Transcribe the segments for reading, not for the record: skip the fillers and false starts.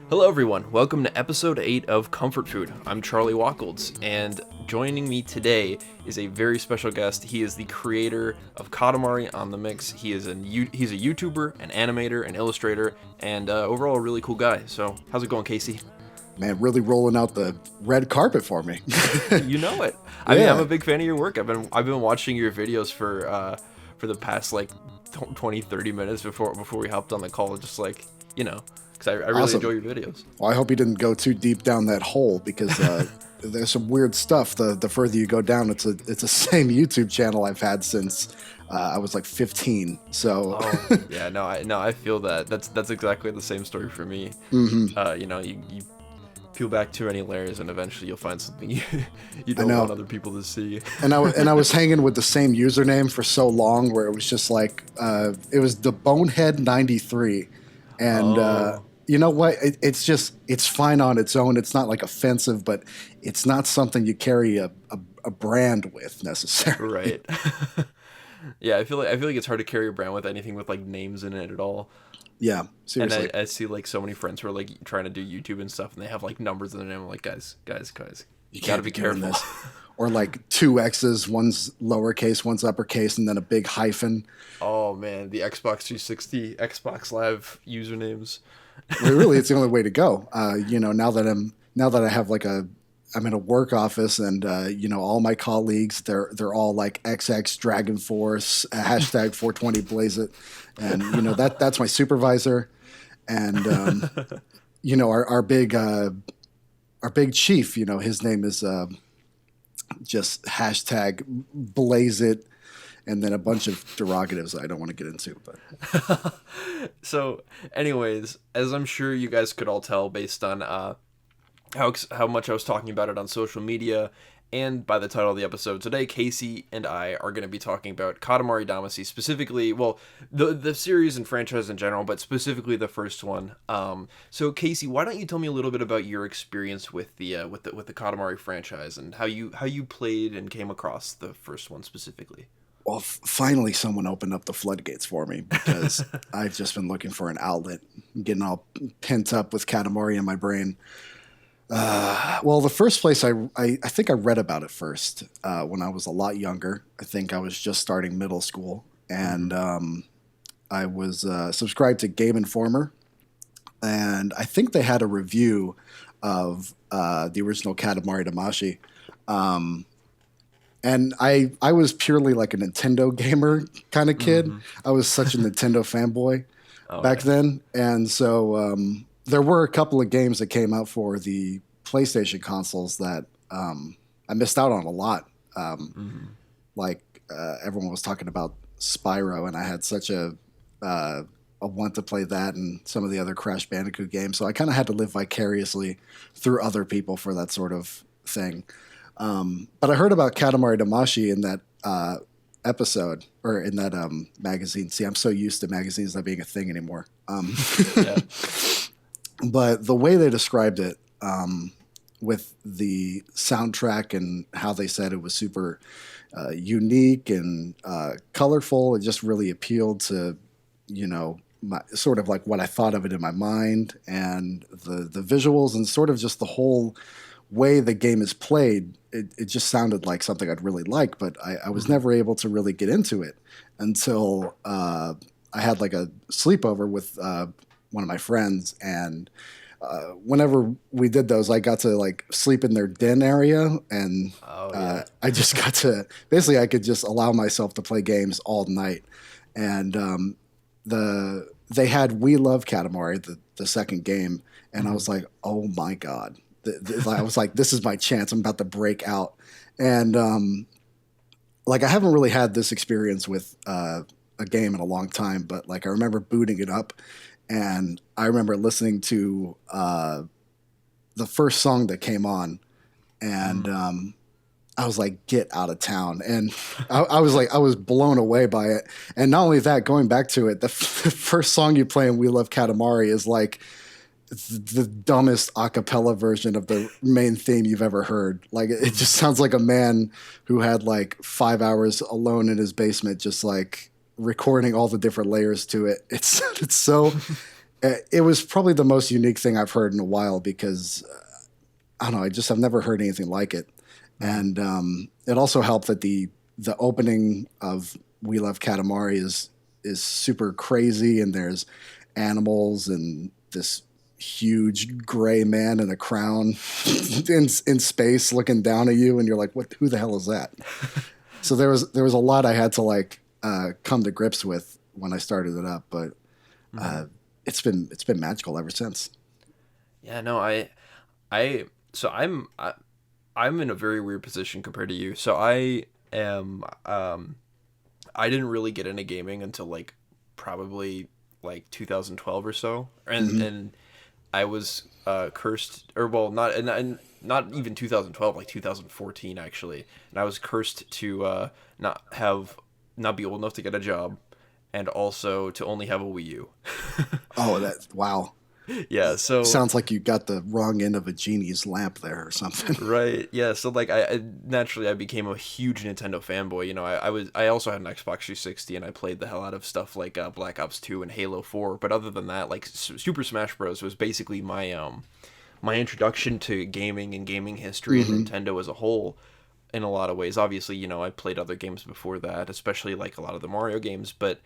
Hello everyone, welcome to episode 8 of Comfort Food. I'm Charlie Wackolds, and joining me today is a very special guest. He is the creator of Katamari on the Mix. He's a YouTuber, an animator, an illustrator, and overall a really cool guy. So, how's it going, Casey? Man, really rolling out the red carpet for me. You know it. I mean, Yeah. I'm a big fan of your work. I've been watching your videos for the past like 20, 30 minutes before we hopped on the call, just like, because I really Awesome. enjoy your videos. Well, I hope you didn't go too deep down that hole because there's some weird stuff. The further you go down, it's the same YouTube channel I've had since I was like 15. So Oh, yeah, I feel that. That's exactly the same story for me. You peel back too many layers, and eventually you'll find something you don't know. want other people to see. and I was hanging with the same username for so long, where it was just like it was the Bonehead 93, and Oh. you know what? It's fine on its own. It's not like offensive, but it's not something you carry a brand with necessarily. Right. Yeah, I feel like it's hard to carry a brand with anything with like names in it at all. Yeah, And seriously. I see like so many friends who are like trying to do YouTube and stuff, and they have like numbers in their name. I'm like, guys, you gotta Can't be be doing careful. this. Or like two X's, one's lowercase, one's uppercase, and then a big hyphen. Oh man, the Xbox 360, Xbox Live usernames. Really, it's the only way to go. Now that I have I'm in a work office, and all my colleagues, they're all like XX Dragon Force hashtag 420 Blaze it, and that's my supervisor, and our big chief, his name is just hashtag Blaze it, and then a bunch of derogatives I don't want to get into, but. So, anyways, as I'm sure you guys could all tell based on how much I was talking about it on social media and by the title of the episode today, Casey and I are going to be talking about Katamari Damacy, specifically, well, the series and franchise in general, but specifically the first one. So Casey, why don't you tell me a little bit about your experience with the Katamari franchise and how you played and came across the first one specifically? Well, finally, someone opened up the floodgates for me because I've just been looking for an outlet, getting all pent up with Katamari in my brain. Well, the first place I think I read about it first when I was a lot younger. I think I was just starting middle school, and I was subscribed to Game Informer, and I think they had a review of the original Katamari Damacy. And I was purely like a Nintendo gamer kind of kid. I was such a Nintendo fanboy back then. And so there were a couple of games that came out for the PlayStation consoles that I missed out on a lot. Like everyone was talking about Spyro, and I had such a want to play that and some of the other Crash Bandicoot games. So I kind of had to live vicariously through other people for that sort of thing. But I heard about Katamari Damacy in that episode, or in that magazine. See, I'm so used to magazines not being a thing anymore. Yeah. But the way they described it, with the soundtrack and how they said it was super unique and colorful, it just really appealed to, sort of like what I thought of it in my mind, and the visuals and sort of just the whole way the game is played. It just sounded like something I'd really like, but I was never able to really get into it until I had like a sleepover with one of my friends, and whenever we did those, I got to like sleep in their den area, and Oh, yeah. I just got to basically I could just allow myself to play games all night, and they had We Love Katamari, the second game, and I was like, oh my god. I was like, this is my chance. I'm about to break out. And like, I haven't really had this experience with a game in a long time, but like, I remember booting it up, and I remember listening to the first song that came on, and I was like, get out of town. And I was like, I was blown away by it. And not only that, going back to it, the first song you play in We Love Katamari is like the dumbest a cappella version of the main theme you've ever heard. Like, it just sounds like a man who had like 5 hours alone in his basement, just like recording all the different layers to it. It's so, it was probably the most unique thing I've heard in a while because I don't know, I've never heard anything like it. And it also helped that the opening of We Love Katamari is super crazy, and there's animals and this huge gray man in a crown in space looking down at you, and you're like, "What? Who the hell is that?" So there was a lot I had to like come to grips with when I started it up, but it's been magical ever since. Yeah, no, so I'm in a very weird position compared to you. So I am I didn't really get into gaming until like probably like 2012 or so, and I was cursed, or well, not even 2012, like 2014 actually, and I was cursed to not be old enough to get a job, and also to only have a Wii U. Oh, wow. Yeah, so sounds like you got the wrong end of a genie's lamp there or something. right. Yeah, so like I naturally I became a huge Nintendo fanboy. You know, I also had an Xbox 360 and I played the hell out of stuff like Black Ops 2 and Halo 4. But other than that, like Super Smash Bros was basically my introduction to gaming and gaming history and Nintendo as a whole. In a lot of ways, obviously, you know, I played other games before that, especially like a lot of the Mario games, but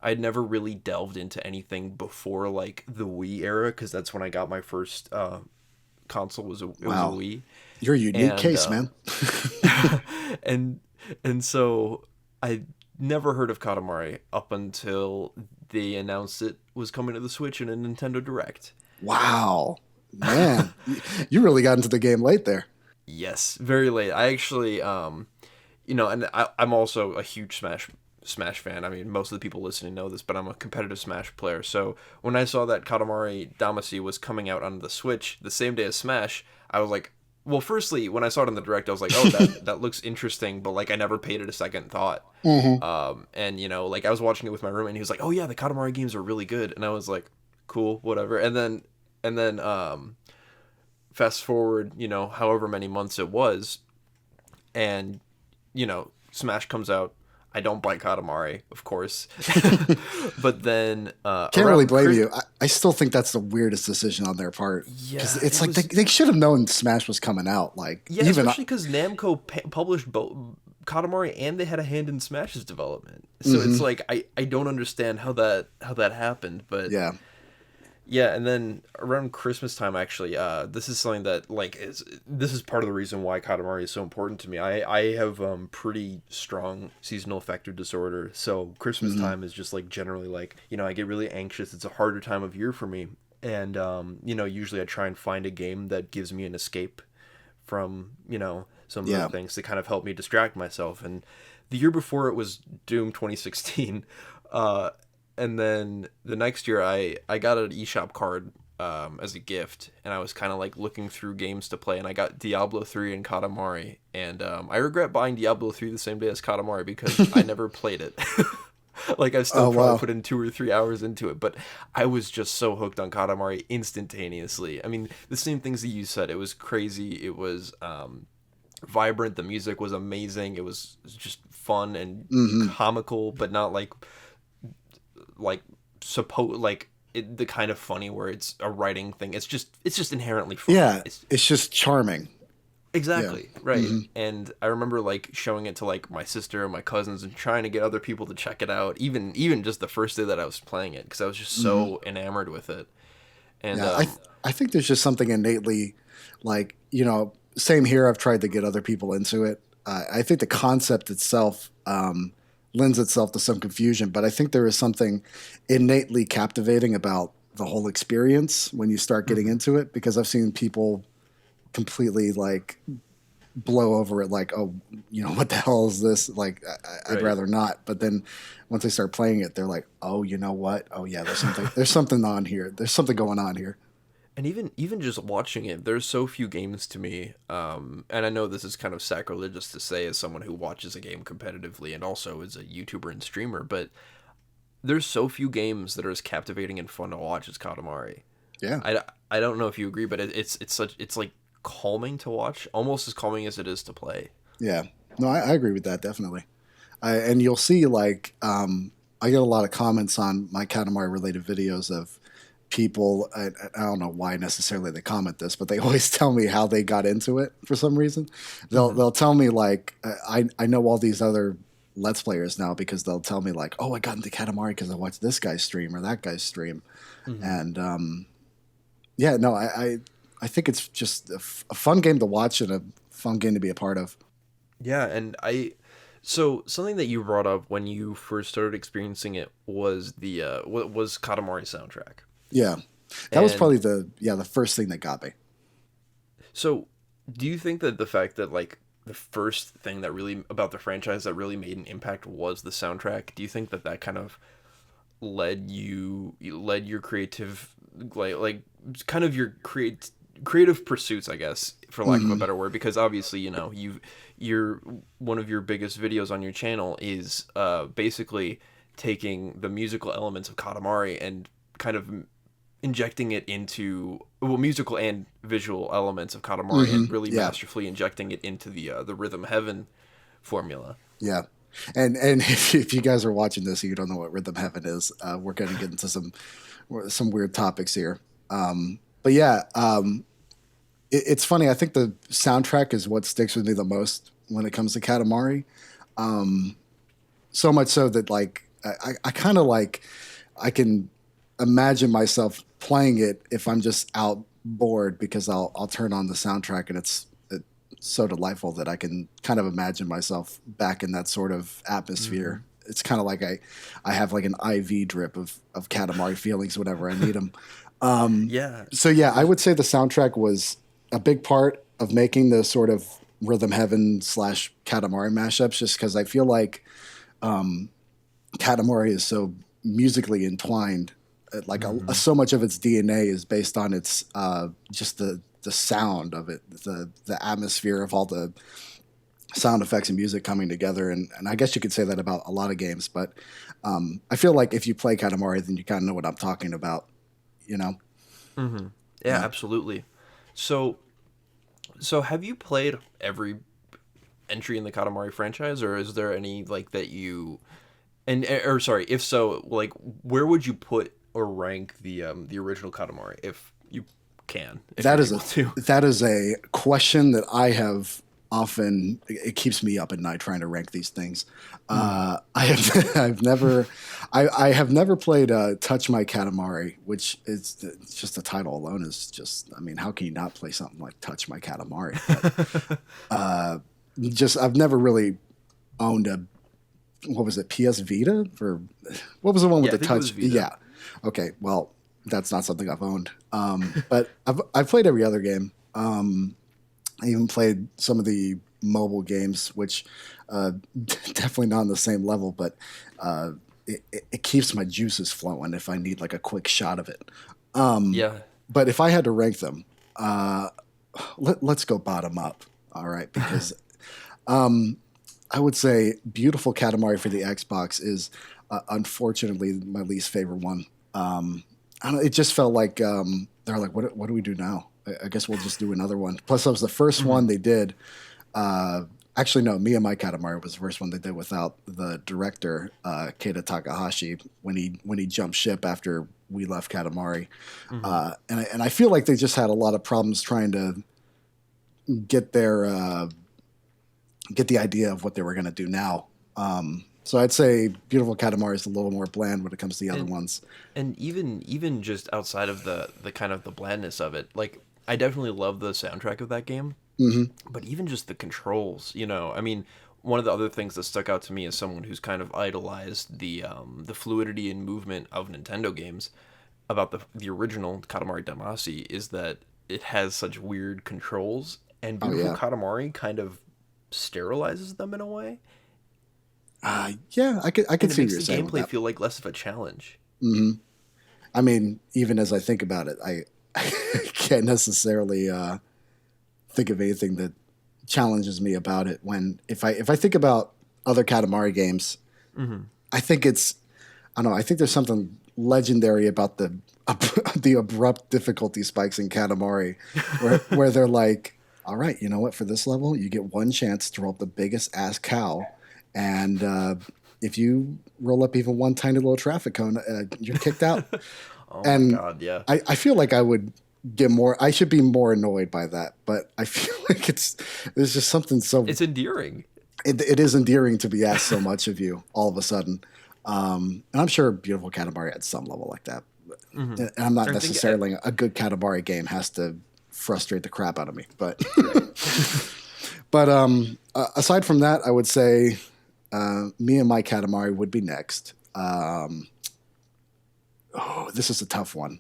I'd never really delved into anything before like the Wii era, because that's when I got my first console. It was a Wii. You're a unique case, man. and so I never heard of Katamari up until they announced it was coming to the Switch in a Nintendo Direct. Wow, man, you really got into the game late there. Yes, very late. I actually, you know, and I'm also a huge Smash fan. I mean, most of the people listening know this, but I'm a competitive Smash player. So when I saw that Katamari Damacy was coming out on the Switch the same day as Smash, I was like, well, firstly, when I saw it in the Direct, I was like, oh, that looks interesting, but like I never paid it a second thought. And you know, like I was watching it with my roommate, and he was like, oh yeah, the Katamari games are really good, and I was like, cool, whatever. And then fast forward, you know, however many months it was, and you know, Smash comes out. I don't buy Katamari, of course. But then can't really blame you. I still think that's the weirdest decision on their part. Yeah, it's like they should have known Smash was coming out. Like, yeah, even especially because Namco published both Katamari and they had a hand in Smash's development. So it's like I don't understand how that happened, but yeah, and then around Christmas time, actually, this is something that like this is part of the reason why Katamari is so important to me. I have pretty strong seasonal affective disorder, so Christmas time is just like generally like, you know, I get really anxious. It's a harder time of year for me, and you know, usually I try and find a game that gives me an escape from, you know, some of the things to kind of help me distract myself. And the year before it was Doom 2016. And then the next year, I got an eShop card as a gift, and I was kind of like looking through games to play, and I got Diablo 3 and Katamari, and I regret buying Diablo 3 the same day as Katamari because I never played it. Like I still probably put in 2 or 3 hours into it, but I was just so hooked on Katamari instantaneously. I mean, the same things that you said. It was crazy. It was vibrant. The music was amazing. It was just fun and comical, but not like the kind of funny where it's a writing thing. It's just inherently fun. Yeah, it's just charming. Exactly, right. And I remember like showing it to like my sister and my cousins and trying to get other people to check it out, even just the first day that I was playing it, because I was just so enamored with it. And I think there's just something innately, like, you know, same here. I've tried to get other people into it. I think the concept itself lends itself to some confusion, but I think there is something innately captivating about the whole experience when you start getting into it, because I've seen people completely like blow over it, like, oh, you know, what the hell is this? Like, I'd rather not. But then once they start playing it, they're like, oh, you know what? Oh yeah, there's something on here. There's something going on here. And even just watching it, there's so few games to me. And I know this is kind of sacrilegious to say as someone who watches a game competitively and also is a YouTuber and streamer, but there's so few games that are as captivating and fun to watch as Katamari. Yeah, I don't know if you agree, but it's like calming to watch, almost as calming as it is to play. yeah. No, I agree with that definitely. And you'll see like I get a lot of comments on my Katamari related videos of people. I don't know why necessarily they comment this, but they always tell me how they got into it for some reason. They'll tell me like I know all these other Let's Players now because they'll tell me like, oh, I got into Katamari because I watched this guy's stream or that guy's stream, Mm-hmm. and yeah, no, I think it's just a fun game to watch and a fun game to be a part of. Yeah, and so something that you brought up when you first started experiencing it was the what was Katamari soundtrack. Yeah, that was And probably the first thing that got me. so do you think that the fact that like the first thing that really about the franchise that really made an impact was the soundtrack, do you think that that kind of led your creative like kind of your creative pursuits, I guess, for lack of a Hmm. better word, because obviously, you're one of your biggest videos on your channel is basically taking the musical elements of Katamari and kind of injecting it into, well, musical and visual elements of Katamari Hmm. and really Yeah, masterfully injecting it into the Rhythm Heaven formula. yeah. And if you guys are watching this and you don't know what Rhythm Heaven is, we're going to get into some weird topics here. But yeah, it's funny. I think the soundtrack is what sticks with me the most when it comes to Katamari. So much so that like I kind of like I can imagine myself playing it if I'm just out bored because I'll turn on the soundtrack and it's so delightful that I can kind of imagine myself back in that sort of Hmm. atmosphere. It's kind of like I have like an IV drip of Katamari feelings whenever I need them. Yeah. So yeah, I There's would say the soundtrack was a big part of making the sort of Rhythm Heaven slash Katamari mashups, just because I feel like Katamari is so musically entwined. Like Mhm. so much of its DNA is based on its just the sound of it, the atmosphere of all the sound effects and music coming together. And I guess you could say that about a lot of games, but I feel like if you play Katamari, then you kind of know what I'm talking about. You know? Mhm. Yeah, Yeah. absolutely. So so have you played every entry in the Katamari franchise, or is there any like that you and or sorry, if so, like where would you put or rank the original Katamari if you can, if That you're is able a to? that is a question that I have often. It keeps me up at night trying to rank these things. Mhm. I have I've never I have never played Touch My Katamari, which is it's just the title alone is just. I mean, how can you not play something like Touch My Katamari? But uh, just I've never really owned a what was it PS Vita or what was the one with Yeah, I the think it was touch? Vita. Yeah, okay, well that's not something I've owned. But I've played every other game. I even played some of the mobile games, which definitely not on the same level, but uh, it keeps my juices flowing if I need like a quick shot of it. Yeah. But if I had to rank them, let's go bottom up. All right, because I would say Beautiful Katamari for the Xbox is unfortunately my least favorite one. I don't know, it just felt like they're like, what do we do now? I guess we'll just do another one. Plus, that was the first one Mhm. they did. Uh, Actually, no, Mia My Katamari was the first one they did without the director Keita Takahashi when he jumped ship after we left Katamari, Mhm. and I feel like they just had a lot of problems trying to get their get the idea of what they were going to do now. So I'd say Beautiful Katamari is a little more bland when it comes to the other And ones. and even just outside of the kind of the blandness of it, like I definitely love the soundtrack of that game. Hmm. But even just the controls, I mean, one of the other things that stuck out to me as someone who's kind of idolized the fluidity and movement of Nintendo games about the original Katamari Damacy is that it has such weird controls, and Oh Beautiful yeah, Katamari kind of sterilizes them in a way, yeah. I could and it see what makes you're the saying with gameplay that. feel like less of a challenge. Hmm. I mean, even as I think about it, can't necessarily think of anything that challenges me about it. When if I think about other Katamari games, I think it's I don't know. I think there's something legendary about the the abrupt difficulty spikes in Katamari, where they're like, all right, you know what? For this level, you get one chance to roll up the biggest ass cow, and if you roll up even one tiny little traffic cone, you're kicked out. Oh my And god, yeah. I feel like I would get more. I should be more annoyed by that, but I feel like there's just something so It's endearing. it is endearing to be asked so much of you all of a sudden. And I'm sure Beautiful Katamari had some level like that. And I'm not I think necessarily a good Katamari game has to frustrate the crap out of me, but right. but aside from that, I would say me and my Katamari would be next. Oh, this is a tough one.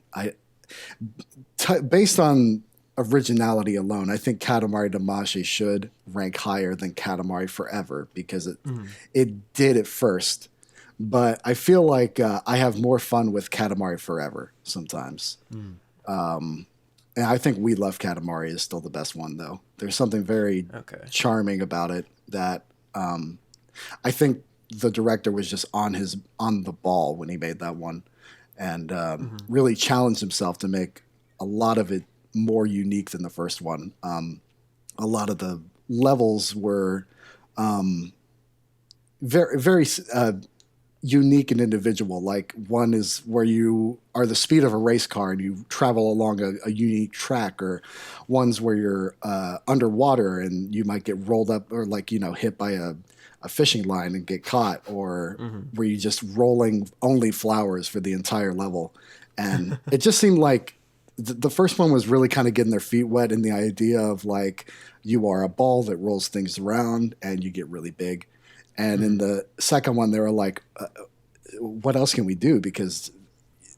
Based on originality alone, I think Katamari Damacy should rank higher than Katamari Forever because it did it first. But I feel like I have more fun with Katamari Forever sometimes. And I think We Love Katamari is still the best one, though. There's something very Okay. charming about it that I think the director was just on the ball when he made that one, and really challenged himself to make a lot of it more unique than the first one. A lot of the levels were very very unique and individual. Like one is where you are the speed of a race car and you travel along a unique track, or ones where you're underwater and you might get rolled up or hit by a fishing line and get caught, or where you just rolling only flowers for the entire level. And it just seemed like the first one was really kind of getting their feet wet in the idea of like you are a ball that rolls things around and you get really big. And in the second one, they were like, what else can we do? Because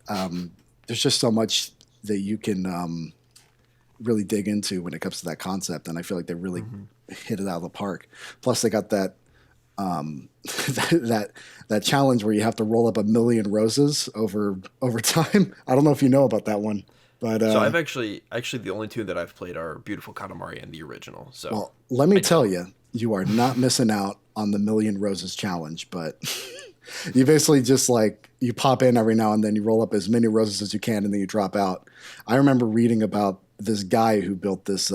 there's just so much that you can really dig into when it comes to that concept. And I feel like they really hit it out of the park. Plus, they got that that challenge where you have to roll up 1,000,000 roses over time. I don't know if you know about that one. But So I've actually the only two that I've played are Beautiful Katamari and the original. So well, let me tell you, you are not missing out on the 1,000,000 roses challenge. But you basically just like you pop in every now and then, you roll up as many roses as you can, and then you drop out. I remember reading about this guy who built this.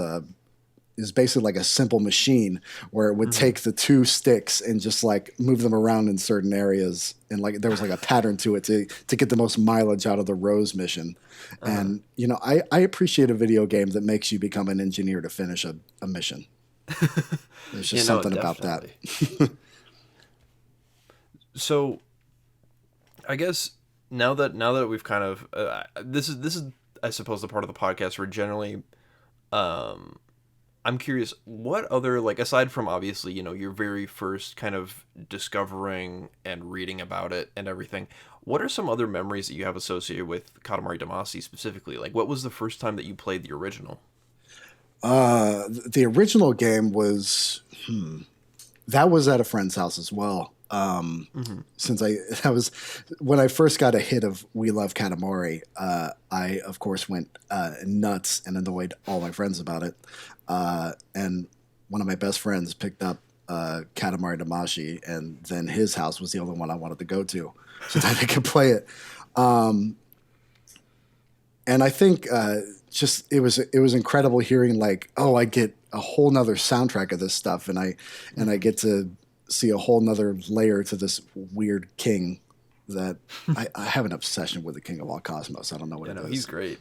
Is basically like a simple machine where it would take the two sticks and just like move them around in certain areas, and like there was like a pattern to it to get the most mileage out of the rose mission. And I appreciate a video game that makes you become an engineer to finish a mission. There's just something about that. So I guess now that we've kind of this is I suppose the part of the podcast where generally I'm curious, what other, like, aside from obviously, your very first kind of discovering and reading about it and everything, what are some other memories that you have associated with Katamari Damacy specifically? Like, what was the first time that you played the original? The original game was that was at a friend's house as well. Since that was when I first got a hit of We Love Katamari, I of course went nuts and annoyed all my friends about it. And one of my best friends picked up Katamari Damacy, and then his house was the only one I wanted to go to so that I could play it. And I think just it was incredible hearing like, oh, I get a whole nother soundtrack of this stuff, and I get to see a whole nother layer to this weird king that I have an obsession with the King of all Cosmos. I don't know what it is. He's great.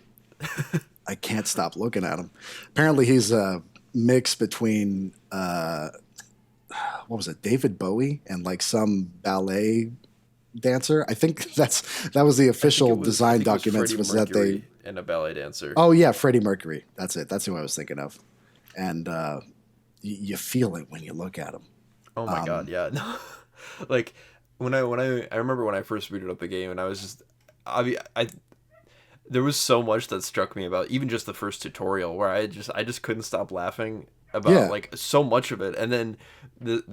I can't stop looking at him. Apparently, he's a mix between what was it, David Bowie and like some ballet dancer. I think that was the official design documents. Was that they and a ballet dancer? Oh yeah, Freddie Mercury. That's it. That's who I was thinking of. And you feel it when you look at him. Oh my god, yeah. Like when I remember when I first booted up the game, and I was just I there was so much that struck me about even just the first tutorial where I just couldn't stop laughing about Yeah. like so much of it, and then and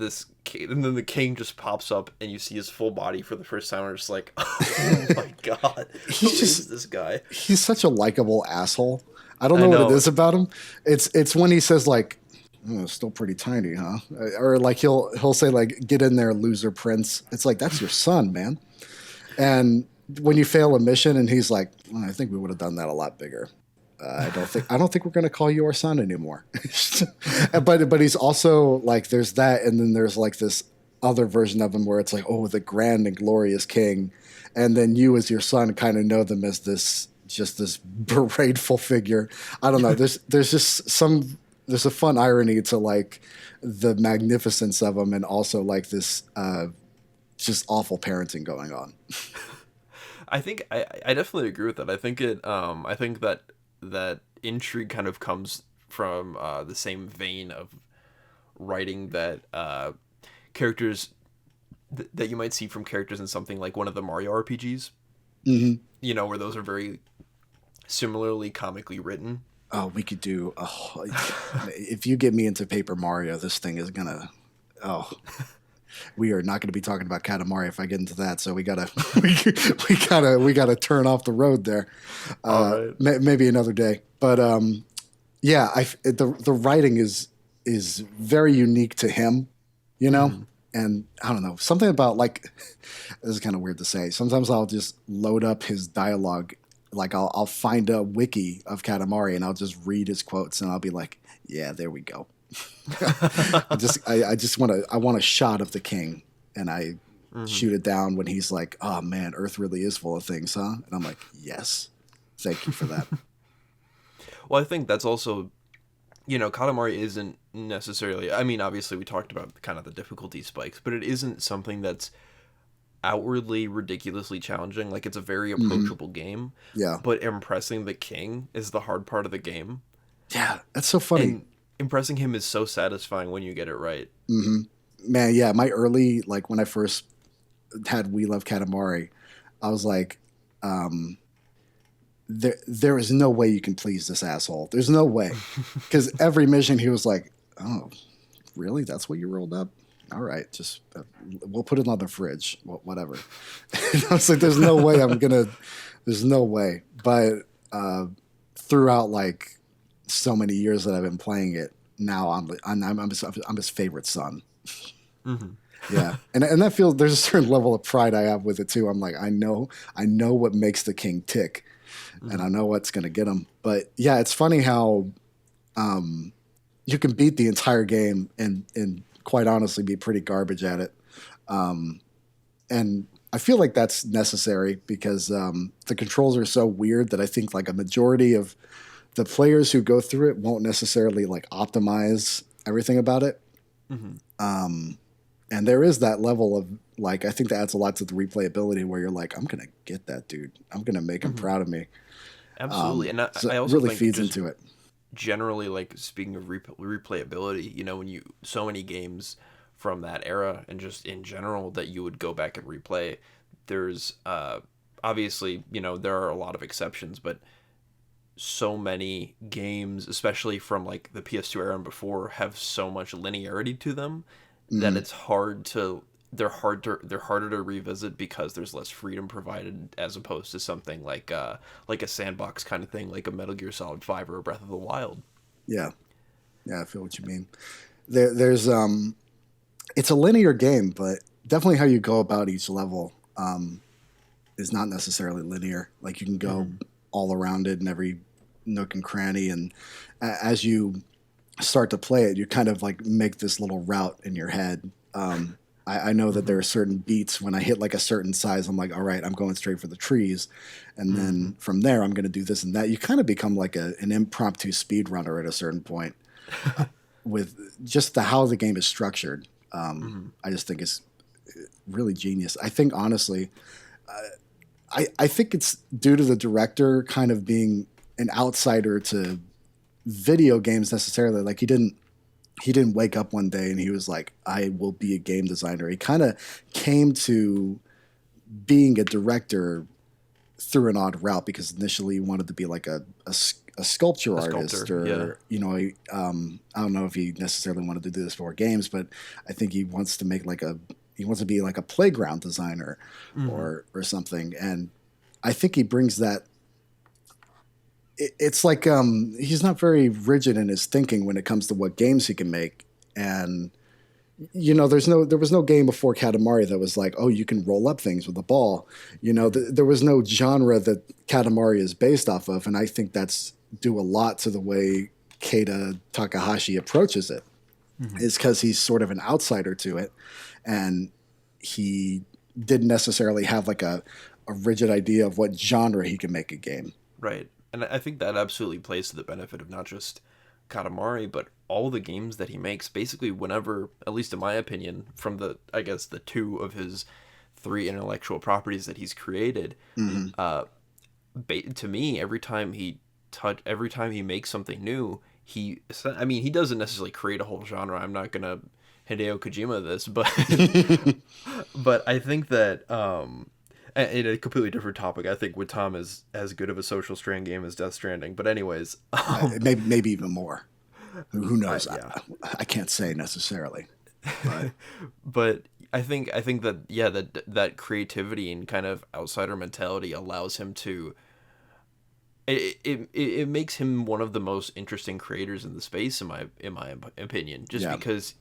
then the king just pops up, and you see his full body for the first time, and you're just like, oh my god, who He's is just this guy? he's such a likable asshole. I don't I know what it know. is about him. It's when he says like, "Oh, it's still pretty tiny, huh?" Or like he'll say like, "Get in there, loser prince." It's like that's your son, man. And when you fail a mission, and he's like, well, "I think we would have done that a lot bigger." I don't think we're going to call you our son anymore. But he's also like there's that, and then there's like this other version of him where it's like, oh, the grand and glorious king, and then you as your son kind of know them as this just this berateful figure. I don't know. There's just some there's a fun irony to like the magnificence of him, and also like this just awful parenting going on. I think I definitely agree with that. I think I think that intrigue kind of comes from the same vein of writing that characters that you might see from characters in something like one of the Mario RPGs. Hmm. You know, where those are very similarly comically written. Oh, we could do. Oh, if you get me into Paper Mario, this thing is gonna. Oh, we are not going to be talking about Katamari if I get into that. So we gotta, we gotta turn off the road there. All right. Maybe another day. But yeah, the writing is very unique to him, you know. And I don't know, something about like this is kind of weird to say. Sometimes I'll just load up his dialogue, like I'll find a wiki of Katamari and I'll just read his quotes and I'll be like, yeah, there we go. I want a shot of the king, and I shoot it down when he's like, "Oh man, Earth really is full of things, huh?" And I'm like, "Yes, thank you for that." Well, I think that's also, you know, Katamari isn't necessarily. I mean, obviously, we talked about kind of the difficulty spikes, but it isn't something that's outwardly ridiculously challenging. Like, it's a very approachable game, Yeah, but impressing the king is the hard part of the game. yeah, that's so funny, And impressing him is so satisfying when you get it right. man. Yeah, my early like when I first had We Love Katamari, I was like, there is no way you can please this asshole. There's no way, because every mission he was like, "Oh, really? That's what you rolled up? All right, just we'll put it on the fridge, whatever." And I was like, "There's no way I'm gonna. There's no way." But throughout like so many years that I've been playing it, now I'm his favorite son. Yeah, and that feels there's a certain level of pride I have with it too. I'm like, I know what makes the king tick, and I know what's gonna get him. But yeah, it's funny how you can beat the entire game and quite honestly be pretty garbage at it. And I feel like that's necessary because the controls are so weird that I think like a majority of the players who go through it won't necessarily like optimize everything about it. And there is that level of like I think that adds a lot to the replayability where you're like, I'm gonna get that dude. I'm gonna make him proud of me. Absolutely. And So I it also really think feeds just into it. generally, like, speaking of replayability, you know, when you so many games from that era and just in general that you would go back and replay, there's obviously, you know, there are a lot of exceptions, but so many games, especially from like the PS2 era and before, have so much linearity to them that it's hard to they're harder to revisit because there's less freedom provided as opposed to something like a sandbox kind of thing like a Metal Gear Solid 5 or a Breath of the Wild. Yeah, yeah, I feel what you mean. There's it's a linear game, but definitely how you go about each level is not necessarily linear. Like you can go all around it in every nook and cranny, and as you start to play it, you kind of like make this little route in your head. I know that there are certain beats when I hit like a certain size, I'm like, all right, I'm going straight for the trees, and then from there, I'm going to do this and that. You kind of become like an impromptu speed runner at a certain point with just how the game is structured. I just think it's really genius. I think honestly, I think it's due to the director kind of being an outsider to video games necessarily. Like he didn't wake up one day and he was like, I will be a game designer. He kind of came to being a director through an odd route because initially he wanted to be like a a sculpture A artist, sculptor, yeah. or I don't know if he necessarily wanted to do this for games, but I think he wants to make he wants to be like a playground designer Hmm. or something. And I think he brings that. It's like he's not very rigid in his thinking when it comes to what games he can make. And there was no game before Katamari that was like, oh, you can roll up things with a ball. There was no genre that Katamari is based off of, and I think that's due a lot to the way Keita Takahashi approaches it. Hmm. Is because he's sort of an outsider to it, and he didn't necessarily have like a rigid idea of what genre he can make a game. Right. And I think that absolutely plays to the benefit of not just Katamari, but all the games that he makes. Basically, whenever, at least in my opinion, from I guess, the two of his three intellectual properties that he's created, Hmm. uh, to me, every time he makes something new, I mean, he doesn't necessarily create a whole genre. I'm not gonna Hideo Kojima this, but but I think that in a completely different topic, I think with Tom is as good of a social strand game as Death Stranding. But anyways, Maybe even more. Who knows? yeah. I can't say necessarily, but But I think that, yeah, that creativity and kind of outsider mentality allows him to it makes him one of the most interesting creators in the space, in my opinion, just yeah, because,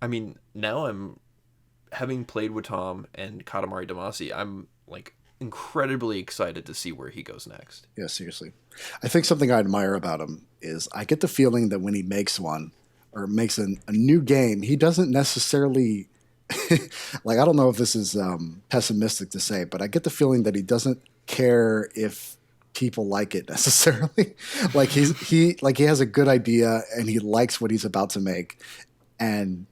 I mean, now I'm having played with Tom and Katamari Damacy, I'm like incredibly excited to see where he goes next. yeah, seriously. I think something I admire about him is I get the feeling that when he makes one or makes a new game, he doesn't necessarily like, I don't know if this is pessimistic to say, but I get the feeling that he doesn't care if people like it necessarily. Like he has a good idea and he likes what he's about to make. And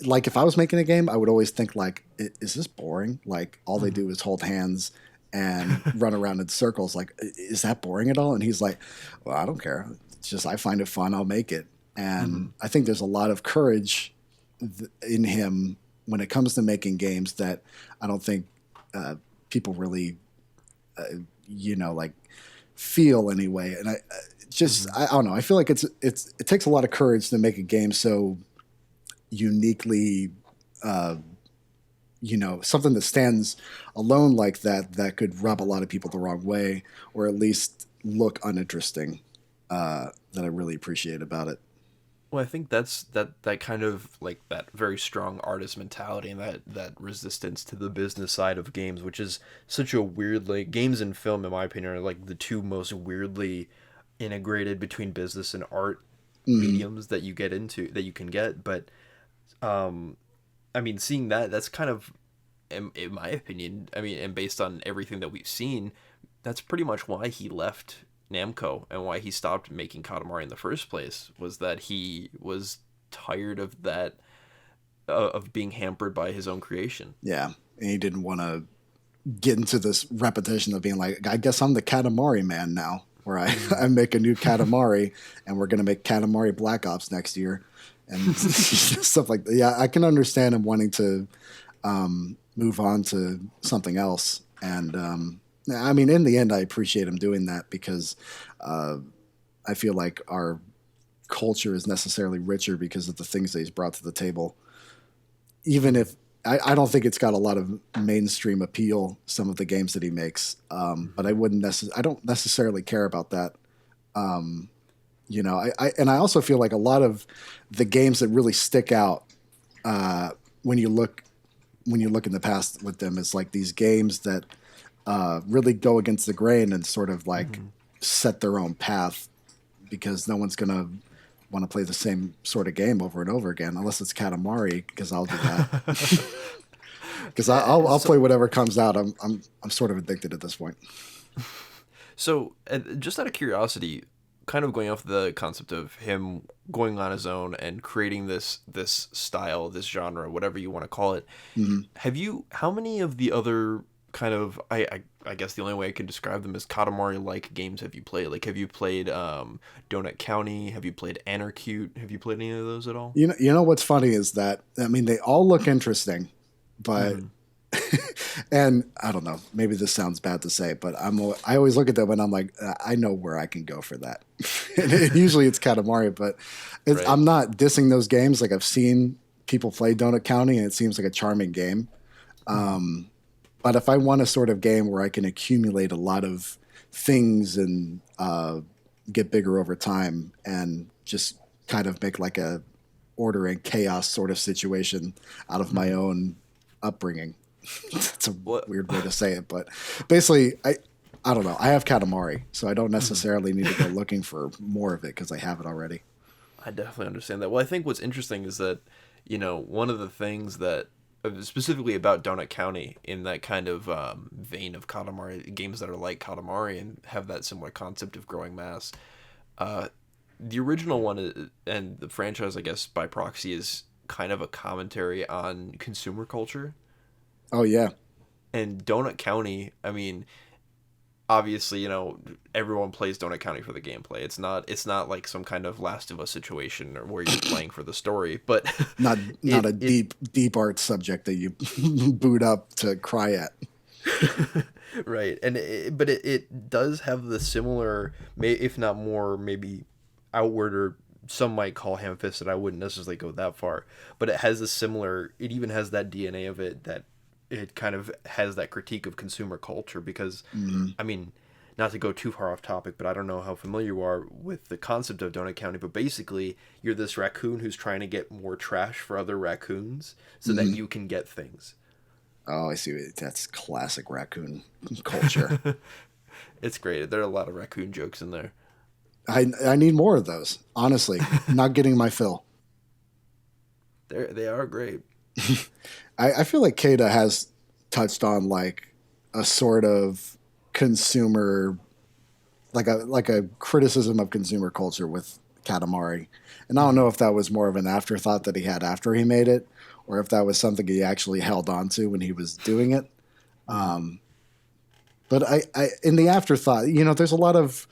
like, if I was making a game, I would always think like, is this boring? Like, all they Mhm. do is hold hands and run around in circles. Like, is that boring at all? And he's like, well, I don't care. It's just, I find it fun. I'll make it. And Mhm. I think there's a lot of courage in him when it comes to making games that I don't think people really, like, feel anyway. And Mhm. I don't know. I feel like it takes a lot of courage to make a game so uniquely, uh, something that stands alone like that could rub a lot of people the wrong way, or at least look uninteresting. That I really appreciate about it. Well, I think that kind of like that very strong artist mentality and that resistance to the business side of games, which is such a weird, like, games and film, in my opinion, are like the two most weirdly integrated between business and art Hmm. mediums that you get into that you can get. But um, I mean, seeing that's kind of, in my opinion, I mean, and based on everything that we've seen, that's pretty much why he left Namco and why he stopped making Katamari in the first place, was that he was tired of that, of being hampered by his own creation. Yeah, and he didn't want to get into this repetition of being like, I guess I'm the Katamari man now, where I, Mm. I make a new Katamari, and we're gonna make Katamari Black Ops next year, and stuff like that. Yeah, I can understand him wanting to move on to something else, and I mean, in the end, I appreciate him doing that because uh, I feel like our culture is necessarily richer because of the things that he's brought to the table. Even if I don't think it's got a lot of mainstream appeal, some of the games that he makes, but Mhm. I don't necessarily care about that. And I also feel like a lot of the games that really stick out uh, when you look in the past with them is like these games that really go against the grain and sort of like Mhm. set their own path, because no one's gonna want to play the same sort of game over and over again unless it's Katamari, because I'll do that. Because I'll So, play whatever comes out. I'm sort of addicted at this point. just out of curiosity, kind of going off the concept of him going on his own and creating this style, this genre, whatever you want to call it, Mhm. how many of the other kind of, I guess the only way I could describe them as Katamari like games have you played? Like, have you played Donut County? Have you played Anarcute? Have you played any of those at all? You know what's funny is that, I mean, they all look interesting, but Mm-hmm. And I don't know, maybe this sounds bad to say, but I always look at them and I'm like, I know where I can go for that. And usually it's Katamari, but Right. I'm not dissing those games. Like I've seen people play Donut County, and it seems like a charming game. Mhm. But if I want a sort of game where I can accumulate a lot of things and get bigger over time, and just kind of make like a order and chaos sort of situation out of my Mhm. own upbringing. It's a What? weird way to say it, but basically, I don't know. I have Katamari, so I don't Mhm. necessarily need to go looking for more of it because I have it already. I definitely understand that. Well, I think what's interesting is that, one of the things that specifically about Donut County in that kind of vein of Katamari games that are like Katamari and have that similar concept of growing mass. Uh, the original one and the franchise, I guess, by proxy, is kind of a commentary on consumer culture. Oh yeah, And Donut County, I mean, obviously, everyone plays Donut County for the gameplay. It's not like some kind of Last of Us situation or where you're playing for the story, but not not it a it deep art subject that you boot up to cry at. right. And it does have the similar, if not more, maybe outward, or some might call ham-fisted. I wouldn't necessarily go that far, but it has a similar. It even has that DNA of it, that it kind of has that critique of consumer culture because, Mhm. I mean, not to go too far off topic, but I don't know how familiar you are with the concept of Donut County, but basically you're this raccoon who's trying to get more trash for other raccoons so that Mhm. you can get things. Oh, I see. That's classic raccoon culture. It's great. There are a lot of raccoon jokes in there. I need more of those. Honestly, not getting my fill. They are great. I feel like Kada has touched on like a sort of consumer, like a criticism of consumer culture with Katamari, and I don't know Hmm. if that was more of an afterthought that he had after he made it, or if that was something he actually held on to when he was doing it. Hmm. But in the afterthought, there's a lot of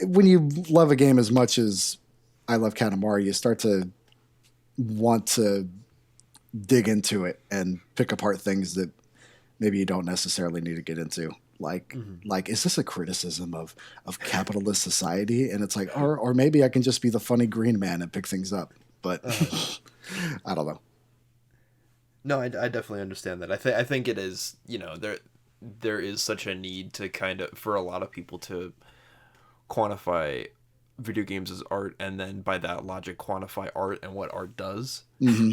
when you love a game as much as I love Katamari, you start to want to dig into it and pick apart things that maybe you don't necessarily need to get into. Like, Hmm. is this a criticism of capitalist society? And it's like, or maybe I can just be the funny green man and pick things up. But Uh-huh. I don't know. No, I definitely understand that. I think it is, there is such a need to kind of, for a lot of people to quantify video games as art, and then by that logic quantify art and what art does, Hmm.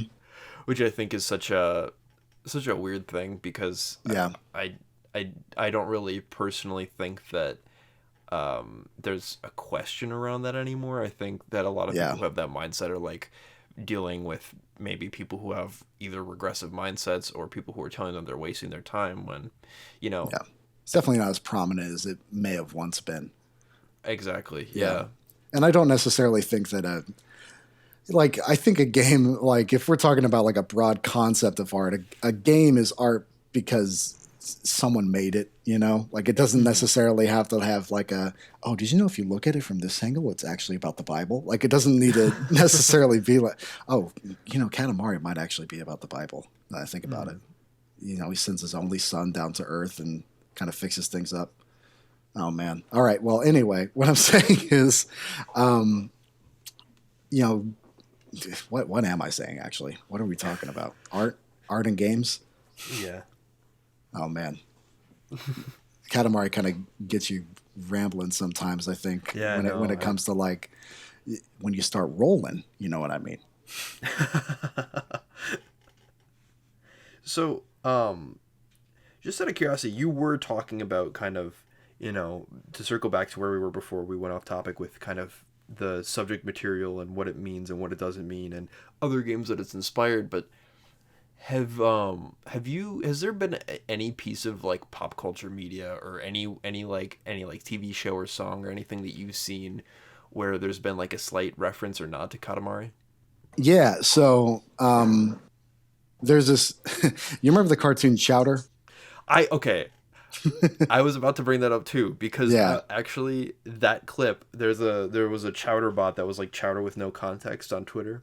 which I think is such a weird thing because Yeah, I don't really personally think that there's a question around that anymore. I think that a lot of yeah, people who have that mindset are like dealing with maybe people who have either regressive mindsets or people who are telling them they're wasting their time when, you know, yeah. It's definitely not as prominent as it may have once been. exactly. Yeah, Yeah. and I don't necessarily think that I think a game, like if we're talking about like a broad concept of art, a game is art because someone made it, like it doesn't Hmm. necessarily have to have like oh, did you know if you look at it from this angle it's actually about the Bible? Like it doesn't need to necessarily be like, oh, Katamari might actually be about the Bible. Now I think about it. Hmm. He sends his only son down to earth and kind of fixes things up. Oh man. All right, well, anyway, what I'm saying is, um you know what am I saying actually? What are we talking about? Art and games? Yeah. Oh man, Katamari kind of gets you rambling sometimes. I think Yeah. when No. it comes to like when you start rolling, you know what I mean? So, just out of curiosity, you were talking about kind of, to circle back to where we were before we went off topic with kind of the subject material and what it means and what it doesn't mean and other games that it's inspired, but has there been any piece of like pop culture media or any like TV show or song or anything that you've seen where there's been like a slight reference or nod to Katamari? Yeah. So there's this. You remember the cartoon Chowder? Okay, I was about to bring that up too because Yeah. actually that clip there was a Chowder bot that was like Chowder with no context on Twitter,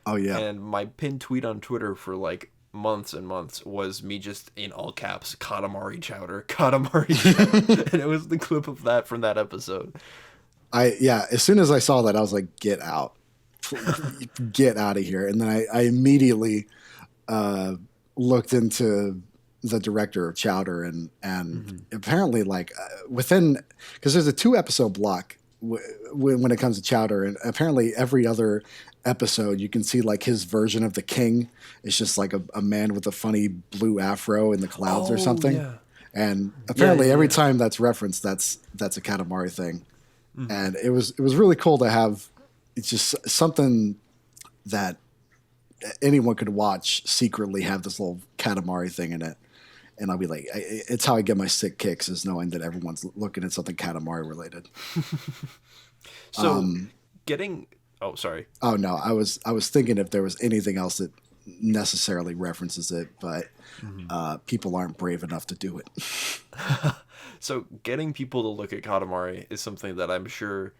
Oh yeah. and my pinned tweet on Twitter for like months and months was me just in all caps, Katamari Chowder, Katamari Chowder. And it was the clip of that from that episode. Yeah, as soon as I saw that, I was like, get out. Get out of here. And then I immediately looked into the director of Chowder, and apparently, like, within, because there's a 2-episode block when it comes to Chowder, and apparently every other episode you can see like his version of the king. It's just like a man with a funny blue afro in the clouds or something. Yeah. And apparently every yeah. time that's referenced, that's a Katamari thing. And it was really cool to have. It's just something that anyone could watch secretly have this little Katamari thing in it. And I'll be like, it's how I get my sick kicks, is knowing that everyone's looking at something Katamari related. So getting, oh, sorry. Oh no, I was thinking if there was anything else that necessarily references it, but people aren't brave enough to do it. So getting people to look at Katamari is something that I'm sure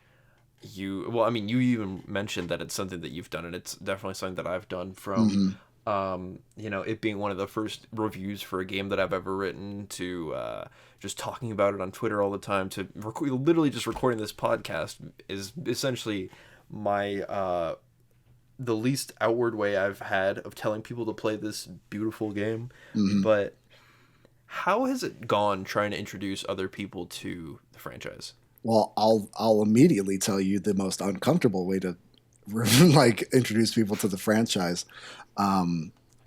you, well, I mean, you even mentioned that it's something that you've done, and it's definitely something that I've done from, you know, it being one of the first reviews for a game that I've ever written, to just talking about it on Twitter all the time, to literally just recording this podcast is essentially my, the least outward way I've had of telling people to play this beautiful game. But how has it gone trying to introduce other people to the franchise? Well, I'll immediately tell you the most uncomfortable way to like introduce people to the franchise.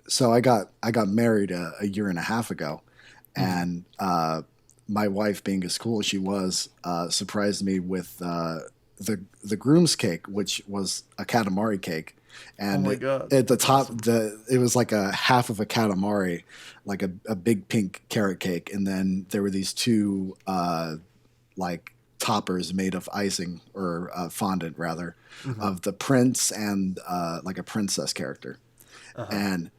So I got married a year and a half ago, and my wife, being as cool as she was, surprised me with the groom's cake, which was a Katamari cake. And Oh my God, at the top, it was like a half of a Katamari, like a big pink carrot cake, and then there were these two like toppers made of icing, or fondant rather, of the prince and like a princess character. And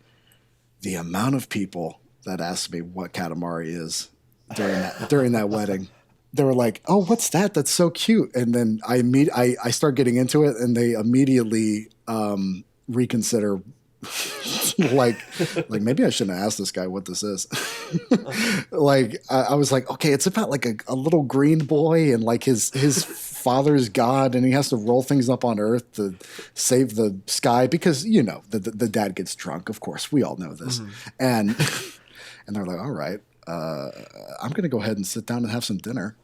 the amount of people that asked me what Katamari is during that wedding, they were like, "Oh, what's that? That's so cute." And then I start getting into it, and they immediately reconsider. like maybe I shouldn't have asked this guy what this is. Like I was like, okay, it's about like a little green boy, and like his father's god, and he has to roll things up on Earth to save the sky, because you know the dad gets drunk. Of course, we all know this. And they're like, all right, I'm going to go ahead and sit down and have some dinner.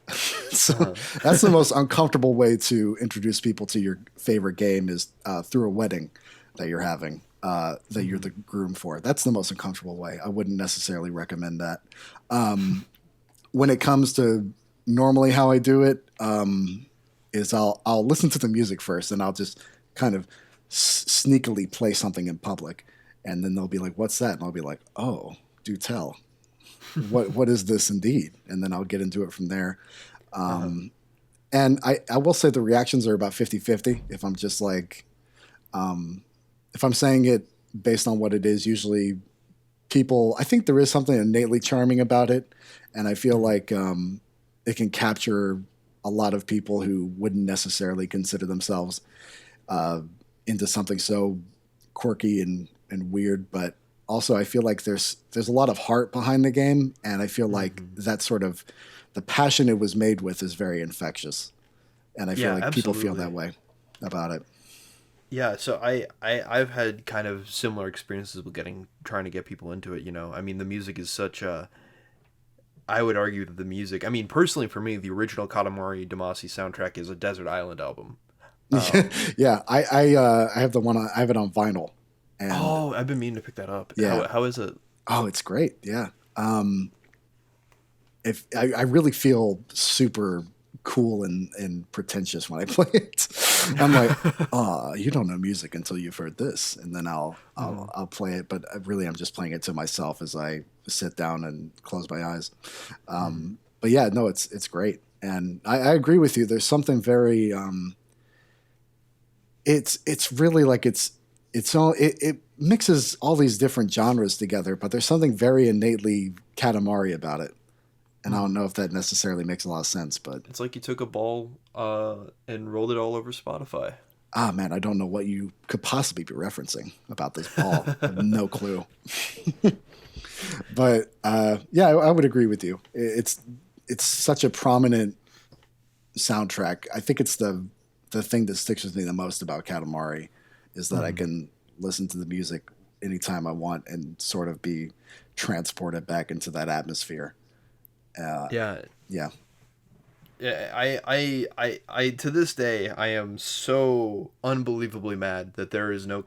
So that's the most uncomfortable way to introduce people to your favorite game, is through a wedding that you're having, that you're the groom for. That's the most uncomfortable way. I wouldn't necessarily recommend that. When it comes to normally how I do it, is I'll listen to the music first, and I'll just kind of sneakily play something in public. And then they'll be like, "What's that?" And I'll be like, "Oh, do tell. What is this indeed?" And then I'll get into it from there. And I will say the reactions are about 50-50. If I'm just like, if I'm saying it based on what it is, usually people, I think there is something innately charming about it. And I feel like it can capture a lot of people who wouldn't necessarily consider themselves into something so quirky and weird. But also I feel like there's a lot of heart behind the game. And I feel like that sort of, the passion it was made with is very infectious. And I feel like people feel that way about it. Yeah, so I've had kind of similar experiences with trying to get people into it, you know. I mean, the music is such a, I would argue that the music, I mean, personally for me, the original Katamari Damacy soundtrack is a Desert Island album. Yeah, I have the one, I have it on vinyl. And Oh, I've been meaning to pick that up. Yeah. How is it? oh, it's great. Yeah. If I really feel super cool and pretentious when I play it. I'm like, oh, you don't know music until you've heard this, and then I'll play it. But really, I'm just playing it to myself as I sit down and close my eyes. But yeah, no, it's great, and I agree with you. There's something very, it's really like it mixes all these different genres together, but there's something very innately Katamari about it. And I don't know if that necessarily makes a lot of sense, but It's like you took a ball and rolled it all over Spotify. Ah, man, I don't know what you could possibly be referencing about this ball. I have no clue. But yeah, I would agree with you. It's such a prominent soundtrack. I think it's the thing that sticks with me the most about Katamari is that I can listen to the music anytime I want and sort of be transported back into that atmosphere. Yeah. Yeah. Yeah, I to this day I am so unbelievably mad that there is no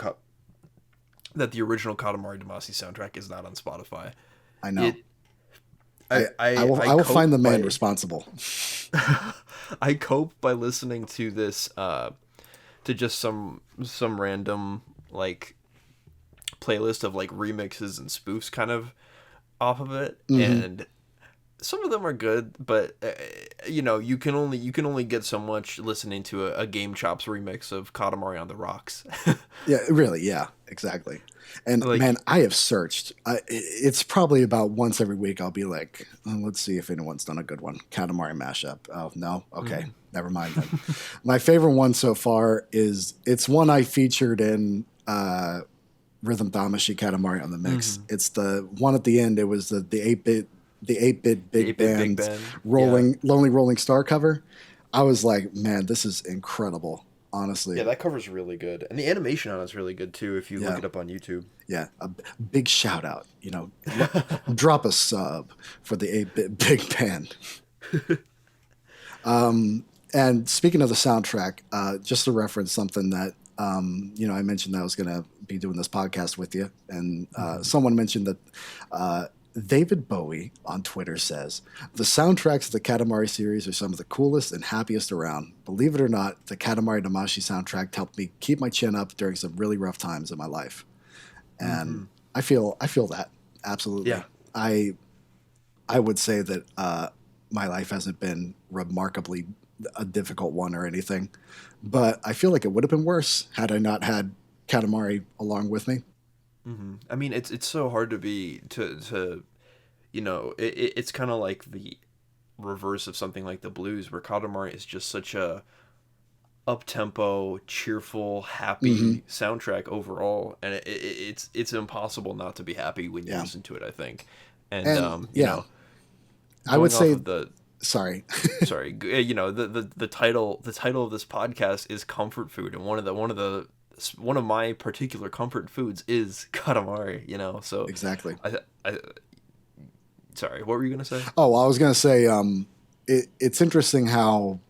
that the original Katamari Damacy soundtrack is not on Spotify. I know. It I will find the man by, responsible. I cope by listening to this to just some random like playlist of like remixes and spoofs kind of off of it, and some of them are good, but you know, you can only get so much listening to a Game Chops remix of Katamari on the Rocks. Yeah, really. Yeah, exactly. And Like, man, I have searched. It's probably about once every week. I'll be like, "Oh, let's see if anyone's done a good one. Katamari mashup. Oh no, okay, never mind then. My favorite one so far is it's one I featured in Rhythm Damashi Katamari on the mix. It's the one at the end. It was the 8-bit big 8-bit band big band. rolling Lonely Rolling Star cover. I was like, man, this is incredible. Honestly, Yeah, that cover's really good, and the animation on it's really good too. If you Yeah. look it up on YouTube. yeah, big shout out. Drop a sub for the 8-bit big band. And speaking of the soundtrack, just to reference something that I mentioned that I was going to be doing this podcast with you, and someone mentioned that David Bowie on Twitter says the soundtracks of the Katamari series are some of the coolest and happiest around. Believe it or not, the Katamari Damacy soundtrack helped me keep my chin up during some really rough times in my life, and I feel that absolutely. Yeah. I would say that my life hasn't been remarkably a difficult one or anything, but I feel like it would have been worse had I not had Katamari along with me. I mean, it's so hard to be to you know, it's kind of like the reverse of something like the blues, where Katamari is just such a up-tempo, cheerful, happy soundtrack overall, and it's impossible not to be happy when you Yeah. listen to it, I think. And And you yeah, know, I would going off say, of the sorry. sorry, you know, the title of this podcast is comfort food, and one of my particular comfort foods is Katamari, you know. So Exactly. I sorry, what were you gonna say? Oh, well, I was going to say, it's interesting how